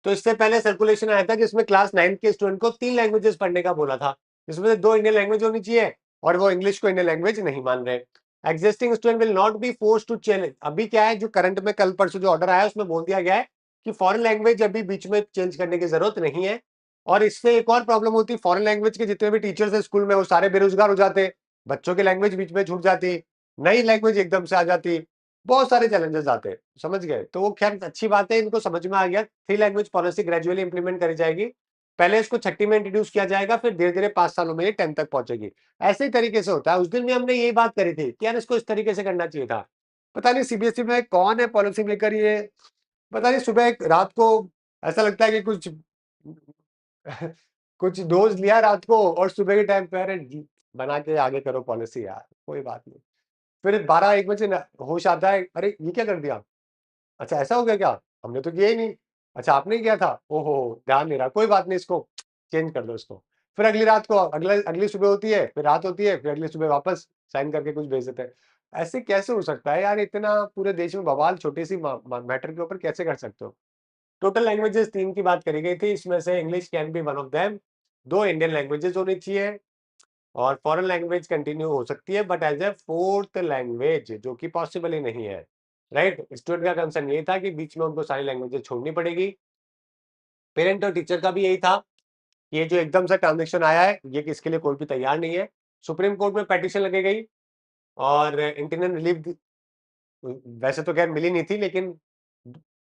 Speaker 1: तो इससे पहले सर्कुलेशन आया था जिसमें क्लास 9th के स्टूडेंट को 3 लैंग्वेजेस पढ़ने का बोला था, जिसमें से 2 इंडियन लैंग्वेज होनी चाहिए, और वो इंग्लिश को इंडियन लैंग्वेज नहीं मान रहे। Existing student will not be forced to change. अभी क्या है, जो करंट में कल परसों जो ऑर्डर आया है उसमें बोल दिया गया है कि फॉरेन लैंग्वेज अभी बीच में चेंज करने की जरूरत नहीं है। और इससे एक और प्रॉब्लम होती, फॉरेन लैंग्वेज के जितने भी टीचर्स है स्कूल में, वो सारे बेरोजगार हो जाते, बच्चों की लैंग्वेज बीच में छूट जाती, नई लैंग्वेज एकदम से आ जाती, बहुत सारे चैलेंजेस आते हैं, समझ गए? तो वो खैर अच्छी बात है, इनको समझ में आ गया। 3 लैंग्वेज पॉलिसी ग्रेजुअली इंप्लीमेंट करी जाएगी। पहले इसको छठी में इंट्रोड्यूस किया जाएगा, फिर धीरे-धीरे 5 सालों में ये 10th तक पहुंचेगी। ऐसे ही तरीके से होता है। उस दिन भी हमने यही बात करी थी कि यार इसको इस तरीके से करना चाहिए था। पता नहीं सीबीएसई में कौन है पॉलिसी मेकर ये, पता नहीं सुबह रात को ऐसा लगता है कि कुछ कुछ डोज़ लिया रात को और सुबह के टाइम पे अरे बना के आगे करो पॉलिसी यार, कोई बात नहीं। फिर 12-1 बजे ना होश आता है, अरे! ये क्या कर दिया? अच्छा ऐसा हो गया क्या? हमने तो किया ही नहीं। अच्छा आपने ही किया था? ओहो! ध्यान नहीं रहा, कोई बात नहीं, इसको चेंज कर दो इसको। फिर अगली रात को अगली सुबह होती है, फिर रात होती है, फिर अगली सुबह वापस साइन करके कुछ भेज देते हैं। ऐसे कैसे हो सकता है यार, इतना पूरे देश में बवाल छोटी-सी मैटर के ऊपर कैसे कर सकते हो? टोटल लैंग्वेजेज़ 3 की बात करी गई थी, इसमें से English can be one of them, 2 Indian languages होनी चाहिए और फॉरेन लैंग्वेज कंटिन्यू हो सकती है, but as a 4th language, जो कि पॉसिबल ही नहीं है, राइट? स्टूडेंट का कंसर्न यही था कि बीच में उनको सारी लैंग्वेजेज़ छोड़नी पड़ेगी। पेरेंट और टीचर का भी यही था, कि ये जो एकदम से ट्रांज़ैक्शन आया है, ये किसके लिए कोई भी तैयार नहीं है। सुप्रीम कोर्ट में पिटीशन लगी गई और इंटरनल रिलीफ वैसे तो खैर मिली नहीं थी, लेकिन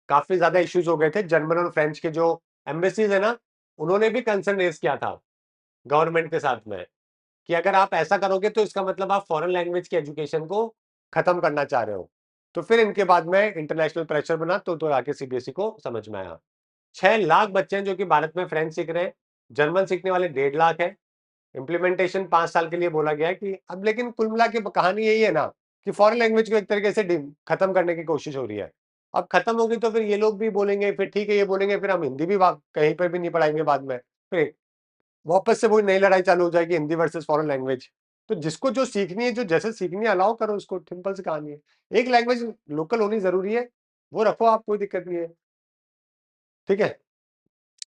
Speaker 1: काफ़ी ज़्यादा इश्यूज़ हो गए थे। जर्मन और फ्रेंच के जो एम्बेसीज़ है ना, उन्होंने भी कंसर्न रेज़ किया था गवर्नमेंट के साथ में, कि अगर आप ऐसा करोगे तो इसका मतलब आप फॉरेन लैंग्वेज की एजुकेशन को खत्म करना चाह रहे हो। तो फिर इनके बाद में इंटरनेशनल प्रेशर बना, तो आके सीबीएसई को समझ में आया। 6 लाख बच्चे हैं जो कि भारत में फ्रेंच सीख रहे हैं, जर्मन सीखने वाले 1.5 लाख हैं। इम्प्लीमेंटेशन 5 साल के लिए बोला गया है कि अब, लेकिन कुल मिला के कहानी यही है ना, कि फॉरेन लैंग्वेज को एक तरीके से खत्म करने की कोशिश हो रही है। अब खत्म होगी तो फिर ये लोग भी बोलेंगे, फिर ठीक है ये बोलेंगे, फिर हम हिंदी भी कहीं पर भी नहीं पढ़ाएंगे बाद में, फिर वापस से वही नई लड़ाई चालू हो जाएगी, हिंदी वर्सेस फॉरेन लैंग्वेज। तो जिसको जो सीखनी है, जो जैसे सीखनी है अलाउ करो उसको, सिंपल सी कहानी है। एक लैंग्वेज लोकल होनी ज़रूरी है, वो रखो आप, कोई दिक्कत नहीं है। ठीक है?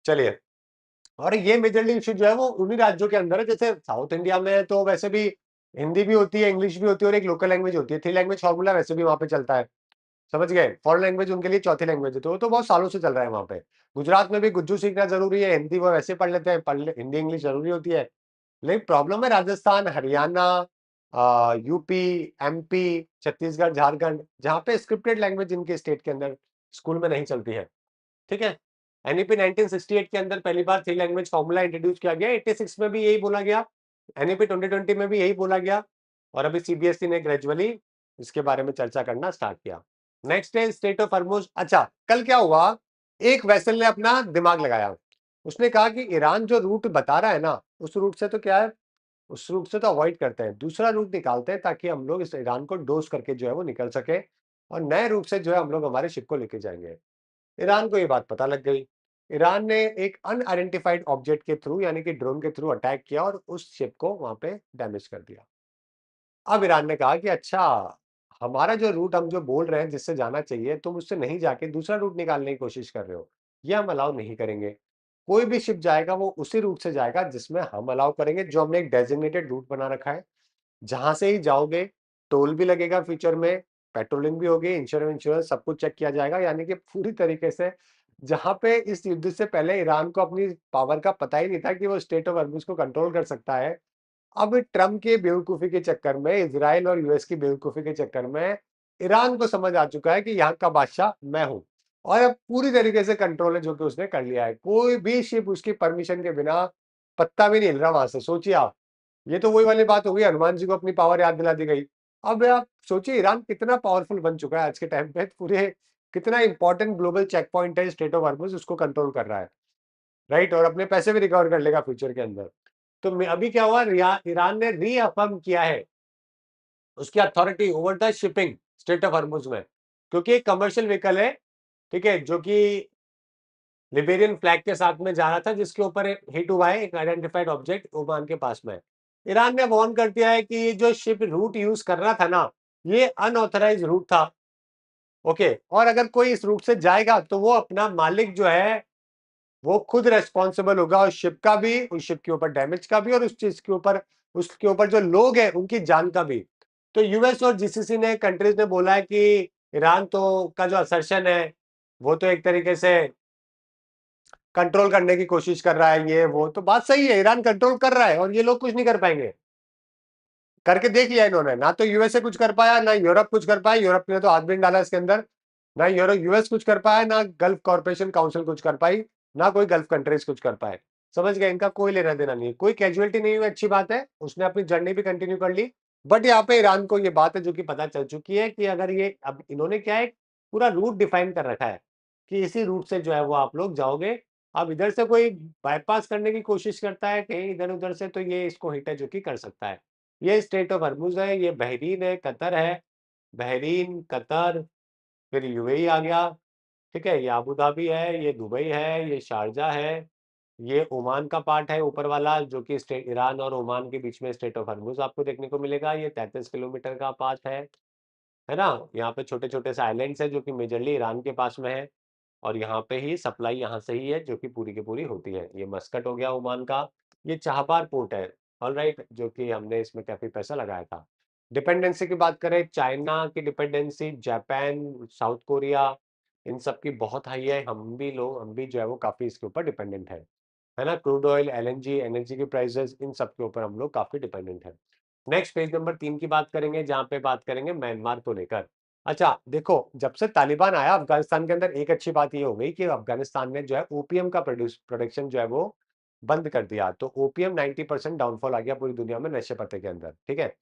Speaker 1: चलिए। और ये मेजरली इश्यू जो है वो उन्हीं राज्यों के अंदर है, जैसे साउथ इंडिया में तो वैसे भी हिंदी भी होती है, इंग्लिश भी होती है और एक लोकल लैंग्वेज होती है। 3 लैंग्वेज फॉर्मूला वैसे भी वहाँ पे चलता है। समझ गए? फॉरेन लैंग्वेज उनके लिए चौथी लैंग्वेज है, तो वो तो बहुत सालों से चल रहा है वहाँ पे। गुजरात में भी गुज्जू सीखना ज़रूरी है, हिंदी वो वैसे पढ़ लेते हैं, हिंदी इंग्लिश ज़रूरी होती है। लेकिन प्रॉब्लम है राजस्थान, हरियाणा, यूपी, एमपी, छत्तीसगढ़, झारखंड, जहाँ पे स्क्रिप्टेड लैंग्वेज इनके स्टेट के अंदर स्कूल में नहीं चलती है, ठीक है? एनईपी 1968 के अंदर पहली बार थ्री लैंग्वेज फॉर्मूला इंट्रोड्यूस किया गया, 86 में भी यही बोला गया, एनईपी 2020 में भी यही बोला गया, और अभी सीबीएसई ने ग्रेजुअली इसके बारे में चर्चा करना स्टार्ट किया। नेक्स्ट है स्टेट ऑफ हॉर्मुज। अच्छा, कल क्या हुआ, एक वेसल ने अपना दिमाग लगाया, उसने कहा कि ईरान जो रूट बता रहा है ना, उस रूट से तो क्या है, उस रूट से तो अवॉइड करते हैं, दूसरा रूट निकालते हैं ताकि हम लोग इस ईरान को डोज करके जो है वो निकल सके, और नए रूट से जो है हम लोग हमारे शिप को लेके जाएंगे। ईरान को ये बात पता लग गई। ईरान ने एक अनआइडेंटिफाइड ऑब्जेक्ट के थ्रू यानी कि ड्रोन के थ्रू अटैक किया और उस शिप को वहां पे डैमेज कर दिया। अब ईरान ने कहा कि अच्छा, हमारा जो रूट हम जो बोल रहे हैं जिससे जाना चाहिए, तुम उससे नहीं जाके दूसरा रूट निकालने की कोशिश कर रहे हो, ये हम अलाउ नहीं करेंगे। कोई भी शिप जाएगा वो उसी रूट से जाएगा जिसमें हम अलाउ करेंगे, जो हमने एक डेजिग्नेटेड रूट बना रखा है। जहां से ही जाओगे, टोल भी लगेगा फ्यूचर में, पेट्रोलिंग भी होगी, इंश्योरेंस सब कुछ चेक किया जाएगा, यानी कि पूरी तरीके से जहां पे इस युद्ध से पहले ईरान को अपनी पावर का पता ही नहीं था कि वो स्टेट ऑफ हॉर्मुज को कंट्रोल कर सकता है, अब ट्रम्प के बेवकूफी के चक्कर में, इजराइल और यूएस की बेवकूफी के चक्कर में ईरान को समझ आ चुका है कि यहाँ का बादशाह मैं हूं, और अब पूरी तरीके से कंट्रोल है जो कि उसने कर लिया है। कोई भी शिप उसकी परमिशन के बिना पत्ता भी नहीं हिल रहा वहां से। सोचिए आप, ये तो वही वाली बात हो गई, हनुमान जी को अपनी पावर याद दिला दी गई। अब आप सोचिए ईरान कितना पावरफुल बन चुका है आज के टाइम पे, पूरे कितना इंपॉर्टेंट ग्लोबल चेक पॉइंट है स्टेट ऑफ हॉर्मुज, उसको कंट्रोल कर रहा है, राइट, और अपने पैसे भी रिकवर कर लेगा फ्यूचर के अंदर। तो अभी क्या हुआ, ईरान ने रीअफर्म किया है उसकी authority over the shipping state of Hormuz में, क्योंकि एक कमर्शियल व्हीकल है, ठीक है, जो कि लिबेरियन फ्लैग के साथ में जा रहा था, जिसके ऊपर हिट हुआ है एक आइडेंटिफाइड ऑब्जेक्ट ओमान के पास में। ईरान ने वार्न कर दिया है कि ये जो शिप रूट यूज कर रहा था ना, ये अनऑथराइज रूट था, ओके, और अगर कोई इस रूट से जाएगा तो वो अपना मालिक जो है वो खुद रेस्पॉन्सिबल होगा, उस शिप का भी, उस शिप के ऊपर डैमेज का भी, और उस चीज के ऊपर, उसके ऊपर जो लोग हैं उनकी जान का भी। तो यूएस और जीसीसी ने, कंट्रीज ने बोला है कि ईरान तो का जो असर्शन है वो तो एक तरीके से कंट्रोल करने की कोशिश कर रहा है, ये वो तो बात सही है, ईरान कंट्रोल कर रहा है और ये लोग कुछ नहीं कर पाएंगे। करके देख लिया इन्होंने, ना तो यूएसए कुछ कर पाया, ना यूरोप कुछ कर पाया, यूरोप ने तो हाथ भी नहीं डाला इसके अंदर, ना यूएस कुछ कर पाया, ना गल्फ कॉर्पोरेशन काउंसिल कुछ कर पाई, ना कोई गल्फ कंट्रीज कुछ कर पाए। समझ गए, इनका कोई लेना देना नहीं है, कोई कैजुअलिटी नहीं हुई, अच्छी बात है, उसने अपनी जर्नी भी कंटिन्यू कर ली। बट यहाँ पे ईरान को ये बात है जो कि पता चल चुकी है कि अगर ये, अब इन्होंने क्या है, पूरा रूट डिफाइन कर रखा है कि इसी रूट से जो है वो आप लोग जाओगे। अब इधर से कोई बाईपास करने की कोशिश करता है कहीं इधर उधर से, तो ये इसको हिट है जो कि कर सकता है। ये स्टेट ऑफ हर्मुज है, ये बहरीन है, कतर है, बहरीन, कतर, फिर यूएई आ गया, ठीक है, ये अबू धाबी है, ये दुबई है, ये शारजा है, ये ओमान का पार्ट है ऊपर वाला, जो कि स्टेट ईरान और ओमान के बीच में स्टेट ऑफ हर्मुज आपको देखने को मिलेगा, ये 33 किलोमीटर का पार्ट है ना। यहाँ पे छोटे छोटे से आइलैंड्स है जो कि मेजरली ईरान के पास में है, और यहाँ पे ही सप्लाई यहाँ से ही है जो कि पूरी की पूरी होती है। ये मस्कट हो गया ओमान का, ये चाहबार पोर्ट है, ऑल राइट, जो कि हमने इसमें काफी पैसा लगाया था। डिपेंडेंसी की बात करें, चाइना की डिपेंडेंसी, जापान, साउथ कोरिया, इन सब की बहुत हाई है, हम भी जो है वो काफी इसके ऊपर डिपेंडेंट है ना। क्रूड ऑयल, एलएनजी, एनर्जी की प्राइसेस, इन सब के ऊपर हम लोग काफी डिपेंडेंट है। नेक्स्ट पेज नंबर 3 की बात करेंगे, जहां पे बात करेंगे म्यांमार को लेकर। अच्छा देखो, जब से तालिबान आया अफगानिस्तान के अंदर, एक अच्छी बात ये हो गई कि अफगानिस्तान ने जो है ओपीएम का प्रोडक्शन जो है वो बंद कर दिया, तो ओपीएम 90% डाउनफॉल आ गया पूरी दुनिया में नशे पत्ते के अंदर, ठीक है,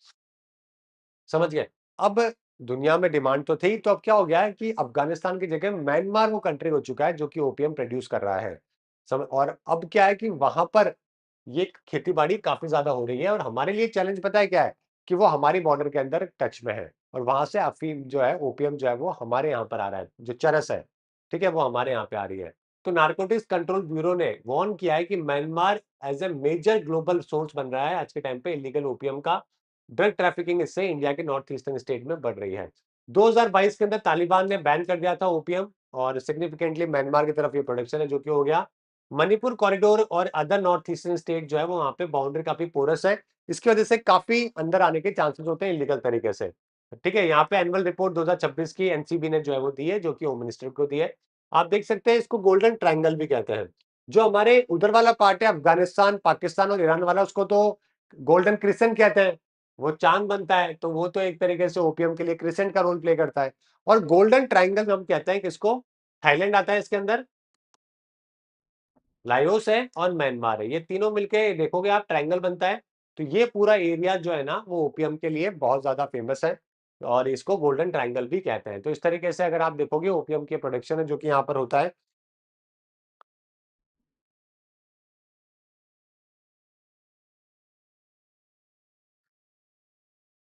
Speaker 1: समझ गए। अब दुनिया में डिमांड तो थी, तो अब क्या हो गया है कि अफगानिस्तान की जगह म्यांमार वो कंट्री हो चुका है जो कि ओपीएम प्रोड्यूस कर रहा है। और अब क्या है कि वहां पर ये खेती बाड़ी काफी ज्यादा हो रही है, और हमारे लिए चैलेंज पता है क्या है, कि वो हमारी बॉर्डर के अंदर टच में है, और वहां से अफीम जो है, ओपीएम जो है वो हमारे यहाँ पर आ रहा है, जो चरस है, ठीक है, वो हमारे यहाँ पे आ रही है। तो नारकोटिक्स कंट्रोल ब्यूरो ने वार्न किया है कि Myanmar as a major global source बन रहा है आज के टाइम पे इलीगल ओपीएम का। ड्रग ट्रैफिकिंग इससे इंडिया के नॉर्थ ईस्टर्न स्टेट में बढ़ रही है। 2022 के अंदर तालिबान ने बैन कर दिया था ओपीएम, और सिग्निफिकेंटली म्यांमार की तरफ ये प्रोडक्शन है जो कि हो गया। मणिपुर कॉरिडोर और अदर नॉर्थ ईस्टर्न स्टेट जो है वो वहां पे बाउंड्री काफी पोरस है, इसकी वजह से काफी अंदर आने के चांसेस होते हैं इलीगल तरीके से, ठीक है। यहाँ पे एनुअल रिपोर्ट 2026 की एनसीबी ने जो है वो दी है, जो कि होम मिनिस्टर को दी है। आप देख सकते हैं, इसको गोल्डन ट्रायंगल भी कहते हैं। जो हमारे उधर वाला पार्ट है, अफगानिस्तान, पाकिस्तान और ईरान वाला, उसको तो गोल्डन क्रिसेंट कहते हैं, वो चांद बनता है, तो वो तो एक तरीके से ओपीएम के लिए क्रिसेंट का रोल प्ले करता है। और गोल्डन ट्रायंगल हम कहते हैं किसको, थाईलैंड आता है इसके अंदर, लाओस है और म्यांमार है, ये तीनों मिलके देखोगे आप ट्रायंगल बनता है। तो ये पूरा एरिया जो है ना वो ओपीएम के लिए बहुत ज्यादा फेमस है और इसको गोल्डन ट्रायंगल भी कहते हैं। तो इस तरीके से अगर आप देखोगे ओपीएम की प्रोडक्शन है जो कि यहाँ पर होता है।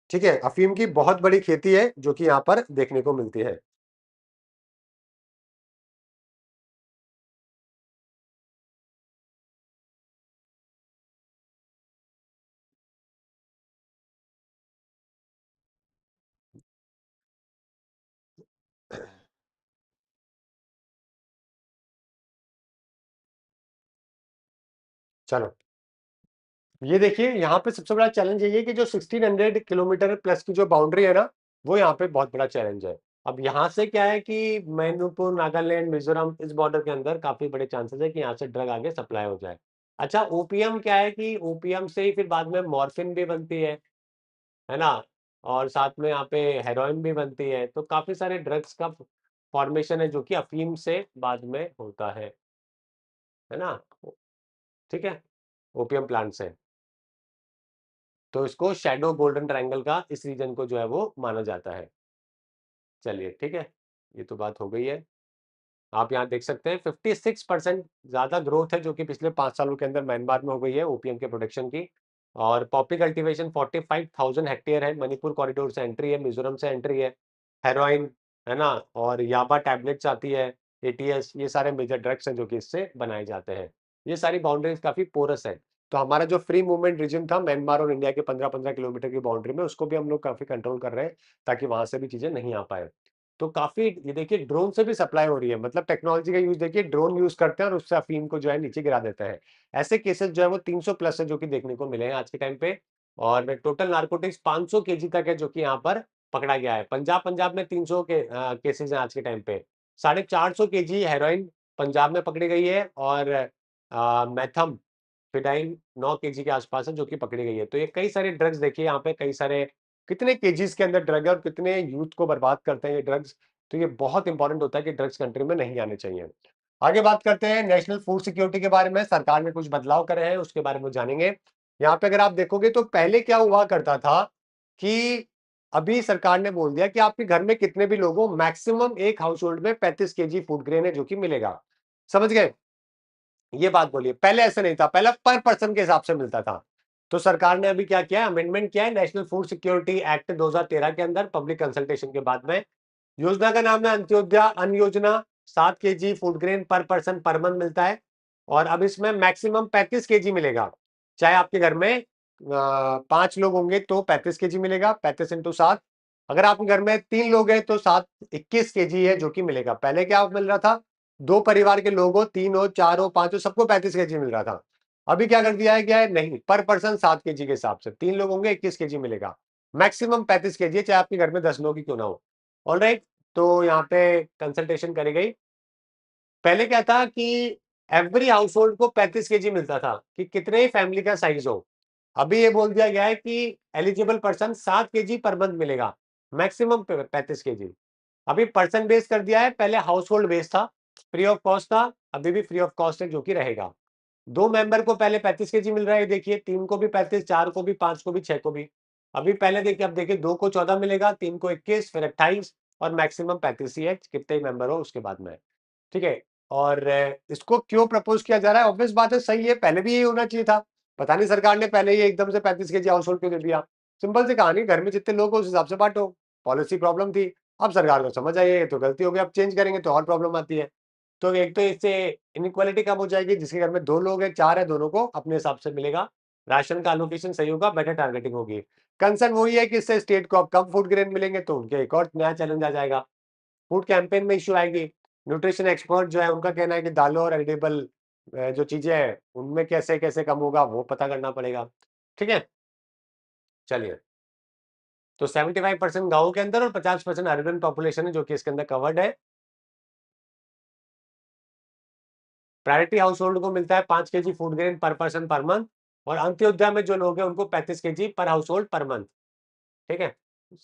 Speaker 1: ठीक है, अफीम की बहुत बड़ी खेती है जो कि यहाँ पर देखने को मिलती है। चलो, ये देखिए यहाँ पे सबसे बड़ा चैलेंज यही है कि जो 1600 किलोमीटर प्लस की जो बाउंड्री है ना, वो यहाँ पे बहुत बड़ा चैलेंज है। अब यहाँ से क्या है कि मणिपुर, नागालैंड, मिजोरम, इस बॉर्डर के अंदर काफी बड़े चांसेस है कि यहाँ से ड्रग आगे सप्लाई हो जाए। अच्छा, ओपीएम क्या है कि ओपीएम से ही फिर बाद में मॉर्फिन भी बनती है ना, और साथ में यहाँ पे हेरोइन भी बनती है, तो काफी सारे ड्रग्स का फॉर्मेशन है जो कि अफीम से बाद में होता है ना। ठीक है, ओपीएम प्लांट से। तो इसको शैडो गोल्डन ट्रायंगल का इस रीजन को जो है वो माना जाता है। चलिए ठीक है, ये तो बात हो गई है। आप यहाँ देख सकते हैं 56% ज्यादा ग्रोथ है जो कि पिछले 5 सालों के अंदर म्यांमार में हो गई है ओपीएम के प्रोडक्शन की। और पॉपी कल्टीवेशन 45,000 हेक्टेयर है, मणिपुर कॉरिडोर से एंट्री है, मिजोरम से एंट्री है, हेरोइन है ना, और याबा टैबलेट्स आती है, एटीएस, ये सारे मेजर ड्रग्स हैं जो कि इससे बनाए जाते हैं। ये सारी बाउंड्रीज काफी पोरस है। तो हमारा जो फ्री मूवमेंट रीजन था म्यांमार और इंडिया के 15-15 किलोमीटर की बाउंड्री में, उसको भी हम लोग काफी कंट्रोल कर रहे हैं ताकि वहां से भी चीजें नहीं आ पाए। तो काफी, ये देखिए ड्रोन से भी सप्लाई हो रही है, मतलब टेक्नोलॉजी का यूज देखिए, ड्रोन यूज करते हैं और उससे अफीम को जो है नीचे गिरा देते हैं। ऐसे केसेस जो है वो 300 प्लस है जो कि देखने को मिले हैं आज के टाइम पे। और टोटल नार्कोटिक्स 500 केजी तक है जो कि यहाँ पर पकड़ा गया है। पंजाब पंजाब में 300 के केसेस हैं आज के टाइम पे। 450 केजी हेरोइन पंजाब में पकड़ी गई है, और मैथम फिडाइन 9 केजी के आसपास है जो कि पकड़ी गई है। तो ये कई सारे ड्रग्स देखिए यहाँ पे, कई सारे, कितने केजीज के अंदर ड्रग है और कितने यूथ को बर्बाद करते हैं ये ड्रग्स। तो ये बहुत इंपॉर्टेंट होता है कि ड्रग्स कंट्री में नहीं आने चाहिए। आगे बात करते हैं नेशनल फूड सिक्योरिटी के बारे में, सरकार ने कुछ बदलाव करे हैं उसके बारे में जानेंगे। यहाँ पे अगर आप देखोगे तो पहले क्या हुआ करता था कि अभी सरकार ने बोल दिया कि आपके घर में कितने भी लोग हो, मैक्सिमम एक हाउस होल्ड में 35 केजी फूड ग्रेन है जो कि मिलेगा। समझ गए, ये बात बोलिए, पहले ऐसा नहीं था, पहले पर पर्सन के हिसाब से मिलता था। तो सरकार ने अभी क्या किया है, अमेंडमेंट किया है नेशनल फूड सिक्योरिटी एक्ट 2013 के अंदर, पब्लिक कंसल्टेशन के बाद में। योजना का नाम है अंत्योदया अन्न योजना। 7 केजी फूड ग्रेन पर पर्सन पर मंथ मिलता है, और अब इसमें मैक्सिमम 35 केजी मिलेगा। चाहे आपके घर में 5 लोग होंगे तो 35 केजी मिलेगा, 35 × 7। अगर आपके घर में 3 लोग हैं तो 7 21 केजी है जो कि मिलेगा। पहले क्या मिल रहा था, 2 परिवार के लोग हो, 3 हो, 4 हो, 5 हो, सबको 35 केजी मिल रहा था। अभी क्या कर दिया है, क्या है, नहीं, पर पर्सन 7 केजी के हिसाब से, 3 लोग होंगे 21 केजी मिलेगा, मैक्सिमम 35 केजी है, चाहे आपके घर में 10 लोग ही क्यों ना हो। ऑलराइट, तो यहाँ पे कंसल्टेशन करी गई। पहले क्या था कि एवरी हाउस होल्ड को 35 केजी मिलता था कि कितने ही फैमिली का साइज हो। अभी ये बोल दिया गया है कि eligible person 7 KG per month मिलेगा, मैक्सिमम 35 केजी। अभी पर्सन बेस कर दिया है, पहले हाउस होल्ड बेस था, फ्री ऑफ कॉस्ट था, अभी भी फ्री ऑफ कॉस्ट है जो कि रहेगा। 2 मेंबर को पहले 35 केजी मिल रहा है, देखिए, 3 को भी 35, 4 को भी, 5 को भी, 6 को भी। अभी पहले देखिए, अब देखिए, 2 को 14 मिलेगा, 3 को 21, फिर 28, और मैक्सिमम 35 ही है, कितने ही मेंबर हो उसके बाद में। ठीक है, और इसको क्यों प्रपोज किया जा रहा है, ऑब्वियस बात है, सही है, पहले भी यही होना चाहिए था। पता नहीं सरकार ने पहले ही एकदम से 35 केजी हाउस होल्ड क्यों दे दिया। सिंपल सी कहानी, घर में जितने लोग हो उस हिसाब से बांटो, पॉलिसी प्रॉब्लम थी। अब सरकार को समझ आई है तो गलती हो गई, अब चेंज करेंगे तो और प्रॉब्लम आती है। तो एक तो इससे इनइक्वालिटी कम हो जाएगी, जिसके घर में 2 लोग हैं, 4 है, दोनों को अपने हिसाब से मिलेगा। राशन का एलोकेशन सही होगा, बेटर टारगेटिंग होगी। कंसर्न वही है कि इससे स्टेट को अब कम फूड ग्रेन मिलेंगे तो उनके एक और नया चैलेंज आ जाएगा, फूड कैंपेन में इश्यू आएगी। न्यूट्रिशन एक्सपर्ट जो है उनका कहना है कि दालों और एडिबल जो चीजें हैं उनमें कैसे कैसे कम होगा वो पता करना पड़ेगा। ठीक है, चलिए, तो 75% गाँव के अंदर और 50% अर्बन पॉपुलेशन है जो कि इसके अंदर कवर्ड है। प्रायोरिटी हाउस होल्ड को मिलता है 5 केजी फूड ग्रेन पर पर्सन पर मंथ, और अंत्योदय में जो लोग हैं उनको 35 केजी पर हाउस होल्ड पर मंथ, ठीक है।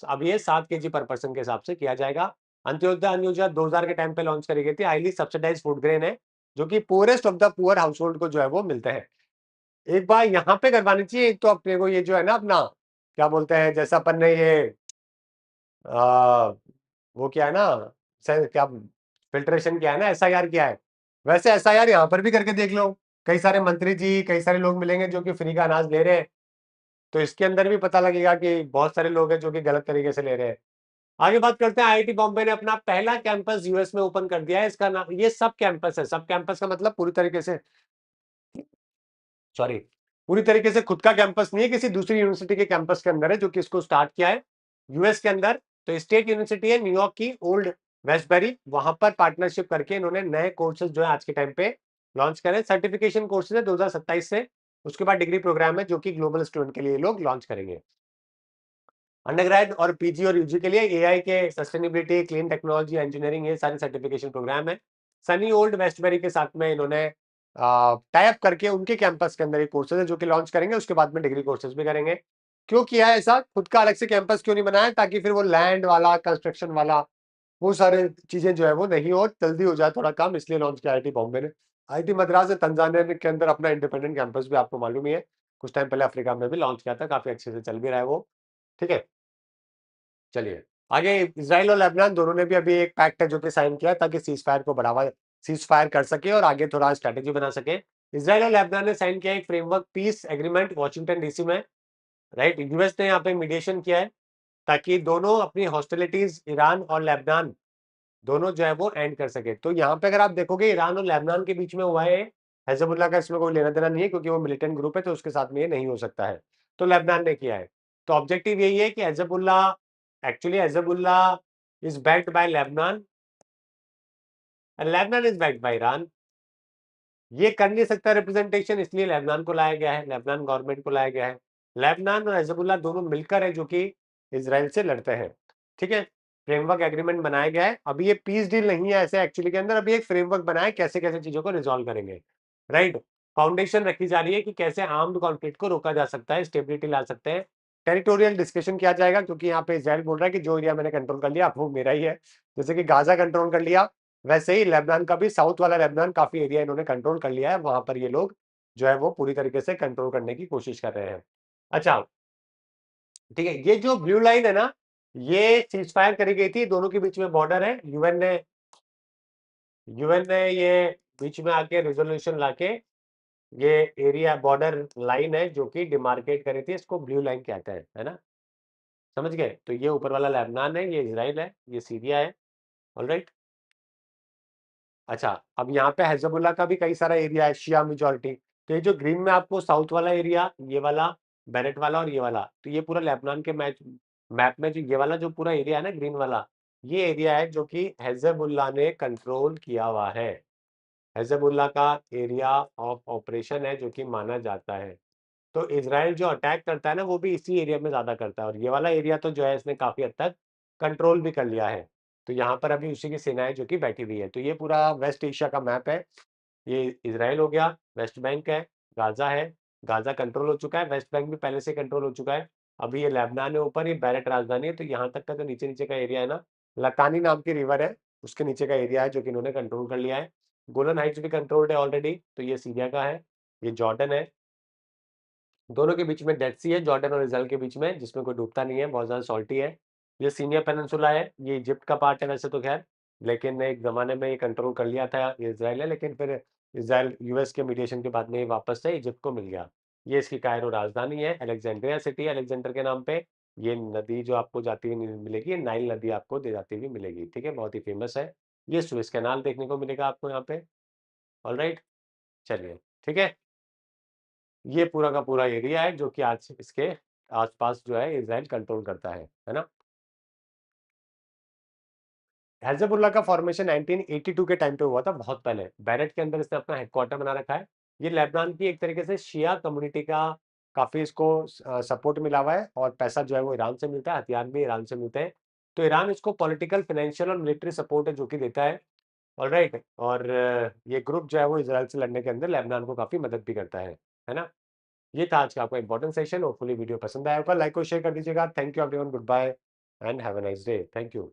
Speaker 1: अब ये 7 केजी पर पर्सन के हिसाब से किया जाएगा। अंत्योदय अन्योदय 2000 के टाइम पे लॉन्च करी गई थी। हाईली सब्सिडाइज फूड ग्रेन है, जो कि poorest of the poor house hold को जो है वो मिलते हैं। एक बार यहाँ पे करवानी चाहिए, एक तो अपने को ये जो है ना अपना क्या बोलते हैं, जैसा अपन ने ये आ, वो क्या है ना, क्या फिल्ट्रेशन किया है ना, एसआईआर किया है, वैसे एसआईआर यहाँ पर भी करके देख लो। कई सारे मंत्री जी, कई सारे लोग मिलेंगे जो कि फ्री का अनाज ले रहे हैं, तो इसके अंदर भी पता लगेगा कि बहुत सारे लोग हैं जो कि गलत तरीके से ले रहे हैं। आगे बात करते हैं, आईआईटी बॉम्बे ने अपना पहला कैंपस यूएस में ओपन कर दिया है। इसका नाम, ये सब कैंपस है, सब कैंपस का मतलब पूरी तरीके से, सॉरी, पूरी तरीके से खुद का कैंपस नहीं है, किसी दूसरी यूनिवर्सिटी के कैंपस के अंदर है, जो कि इसको स्टार्ट किया है यूएस के अंदर। तो स्टेट यूनिवर्सिटी है न्यूयॉर्क की, ओल्ड वेस्टबरी, वहां पर पार्टनरशिप करके इन्होंने नए कोर्सेज जो है आज के टाइम पे लॉन्च करे। सर्टिफिकेशन कोर्सेज है 2027 से, उसके बाद डिग्री प्रोग्राम है जो कि ग्लोबल स्टूडेंट के लिए लोग लॉन्च करेंगे। अंडरग्रेड और पीजी और यूजी के लिए एआई के, सस्टेनेबिलिटी, क्लीन टेक्नोलॉजी, इंजीनियरिंग, ये सारे सर्टिफिकेशन प्रोग्राम है। सनी ओल्ड वेस्टबरी के साथ में इन्होंने टाई अप करके उनके कैंपस के अंदर एक कोर्सेज है जो कि लॉन्च करेंगे, उसके बाद में डिग्री कोर्सेज भी करेंगे। क्यों किया है ऐसा, खुद का अलग से कैंपस क्यों नहीं बनाया, ताकि फिर वो लैंड वाला, कंस्ट्रक्शन वाला, वो सारे चीजें जो है वो नहीं हो, जल्दी हो जाए थोड़ा काम, इसलिए लॉन्च किया आईआईटी बॉम्बे ने। आईआईटी मद्रास ने तंजानिया के अंदर अपना इंडिपेंडेंट कैंपस भी आपको मालूम ही है, कुछ टाइम पहले अफ्रीका में भी लॉन्च किया था, काफी अच्छे से चल भी रहा है वो, ठीक है। चलिए आगे, इसराइल और लेबनान दोनों ने भी अभी एक पैक्ट है जो कि साइन किया है, ताकि सीज फायर को बढ़ावा, सीज फायर कर सके और आगे थोड़ा स्ट्रेटेजी बना सके। इसराइल और लेबनान ने साइन किया एक framework piece agreement Washington DC में, राइट। यूएस ने यहाँ पे मीडिएशन किया है, ताकि दोनों अपनी हॉस्टिलिटीज, ईरान और लेबनान दोनों जो है वो एंड कर सके। तो यहाँ पे अगर आप देखोगे, ईरान और लेबनान के बीच में हुआ है, हिजबुल्लाह का इसमें कोई लेना देना नहीं है, क्योंकि वो मिलिटेंट ग्रुप है, तो उसके साथ में ये नहीं हो सकता है, तो लेबनान ने किया है। तो ऑब्जेक्टिव यही है कि Hezbollah, actually Hezbollah is backed by Lebanon and Lebanon is backed by Iran. ये कर नहीं सकता रिप्रेजेंटेशन, इसलिए लेबनान को लाया गया है, लेबनान गवर्नमेंट को लाया गया है। लेबनान और हिजबुल्लाह दोनों मिलकर है जो कि इसराइल से लड़ते हैं, ठीक है। फ्रेमवर्क एग्रीमेंट बनाया गया है, अभी ये पीस डील नहीं है ऐसे एक्चुअली के अंदर, अभी एक फ्रेमवर्क बनाया कैसे कैसे चीजों को रिजॉल्व करेंगे, राइट। फाउंडेशन रखी जा रही है कि कैसे आर्म्ड कॉन्फ्लिक्ट को रोका जा सकता है, स्टेबिलिटी ला सकते हैं। टेरिटोरियल डिस्कशन किया जाएगा, क्योंकि यहाँ पे इसराइल बोल रहा है कि जो एरिया मैंने कंट्रोल कर लिया अब वो मेरा ही है, जैसे कि गाजा कंट्रोल कर लिया, वैसे ही लेबनान का भी, साउथ वाला लेबनान काफी एरिया इन्होंने कंट्रोल कर लिया है, वहां पर ये लोग जो है वो पूरी तरीके से कंट्रोल करने की कोशिश कर रहे हैं। अच्छा, ठीक है, ये जो ब्लू लाइन है ना, ये सीज फायर करी गई थी, दोनों के बीच में बॉर्डर है, यूएन ने ये बीच में आके रेजोल्यूशन लाके ये एरिया बॉर्डर लाइन है जो कि डिमार्केट करी थी, इसको ब्लू लाइन कहते हैं, है ना, समझ गए। तो ये ऊपर वाला लेबनान है, ये इसराइल है, ये सीरिया है, ऑलराइट। अच्छा, अब यहाँ पे हिजबुल्लाह का भी कई सारा एरिया है, शिया मेजोरिटी। तो ये जो ग्रीन में आपको साउथ वाला एरिया, ये वाला बेरेट वाला और ये वाला, तो ये पूरा लेबनान के मैप में जो ये वाला जो पूरा एरिया है ना ग्रीन वाला, ये एरिया है जो कि हिजबुल्लाह ने कंट्रोल किया हुआ है। हिजबुल्लाह का एरिया ऑफ ऑपरेशन है जो कि माना जाता है। तो इज़राइल जो अटैक करता है ना, वो भी इसी एरिया में ज़्यादा करता है, और ये वाला एरिया तो जो है इसने काफ़ी हद तक कंट्रोल भी कर लिया है। तो यहाँ पर अभी उसी की सेना है जो कि बैठी हुई है। तो ये पूरा वेस्ट एशिया का मैप है। ये इज़राइल हो गया, वेस्ट बैंक है, गाज़ा है, गाज़ा कंट्रोल हो चुका है, वेस्ट बैंक भी पहले से कंट्रोल हो चुका है। अभी ये लेबनान है ऊपर, ये बेरेट राजधानी है, तो यहाँ तक का जो नीचे-नीचे का एरिया है ना, लतानी नाम की रिवर है, उसके नीचे का एरिया है जो कि इन्होंने कंट्रोल कर लिया है। गोलन हाइट्स भी कंट्रोल्ड है ऑलरेडी, तो ये सीरिया का है, ये जॉर्डन है। दोनों के बीच में डेड सी है, जॉर्डन और इज़राइल के बीच में, जिसमें कोई डूबता नहीं है, बहुत ज़्यादा सॉल्टी है। ये सीनियर पेनिनसुला है, ये इजिप्ट का पार्ट है वैसे तो खैर, लेकिन एक ज़माने में ये कंट्रोल कर लिया था इज़राइल ने, लेकिन फिर इज़राइल यूएस के मीडिएशन के बाद में ये वापस से इजिप्ट को मिल गया। ये इसकी कायरो राजधानी है, अलेक्जेंड्रिया सिटी है अलेक्जेंडर के नाम पे। ये नदी जो आपको जाती हुई मिलेगी, ये नाइल नदी आपको दे जाती हुई मिलेगी, ठीक है, बहुत ही फेमस है। ये सुएज कैनाल देखने को मिलेगा आपको यहाँ पे, ऑलराइट। चलिए, ठीक है, ये पूरा का पूरा एरिया है जो कि आज इसके आसपास जो है इज़राइल कंट्रोल करता है ना। हिजबुल्लाह का फॉर्मेशन 1982 के टाइम पे हुआ था, बहुत पहले। बैरेट के अंदर इसने अपना हेडक्वार्टर बना रखा है। ये लेबनान की एक तरीके से शिया कम्युनिटी का काफ़ी इसको सपोर्ट मिला हुआ है, और पैसा जो है वो ईरान से मिलता है, हथियार भी ईरान से मिलते हैं। तो ईरान इसको पॉलिटिकल, फाइनेंशियल और मिलिट्री सपोर्ट है जो कि देता है, ऑलराइट। और ये ग्रुप जो है वो इज़राइल से लड़ने के अंदर लेबनान को काफ़ी मदद भी करता है ना। ये था आज का आपका इंपॉर्टेंट सेशन। होपफुली वीडियो पसंद आया होगा। लाइक और शेयर कर दीजिएगा। Thank you everyone, goodbye and have a nice day. Thank you.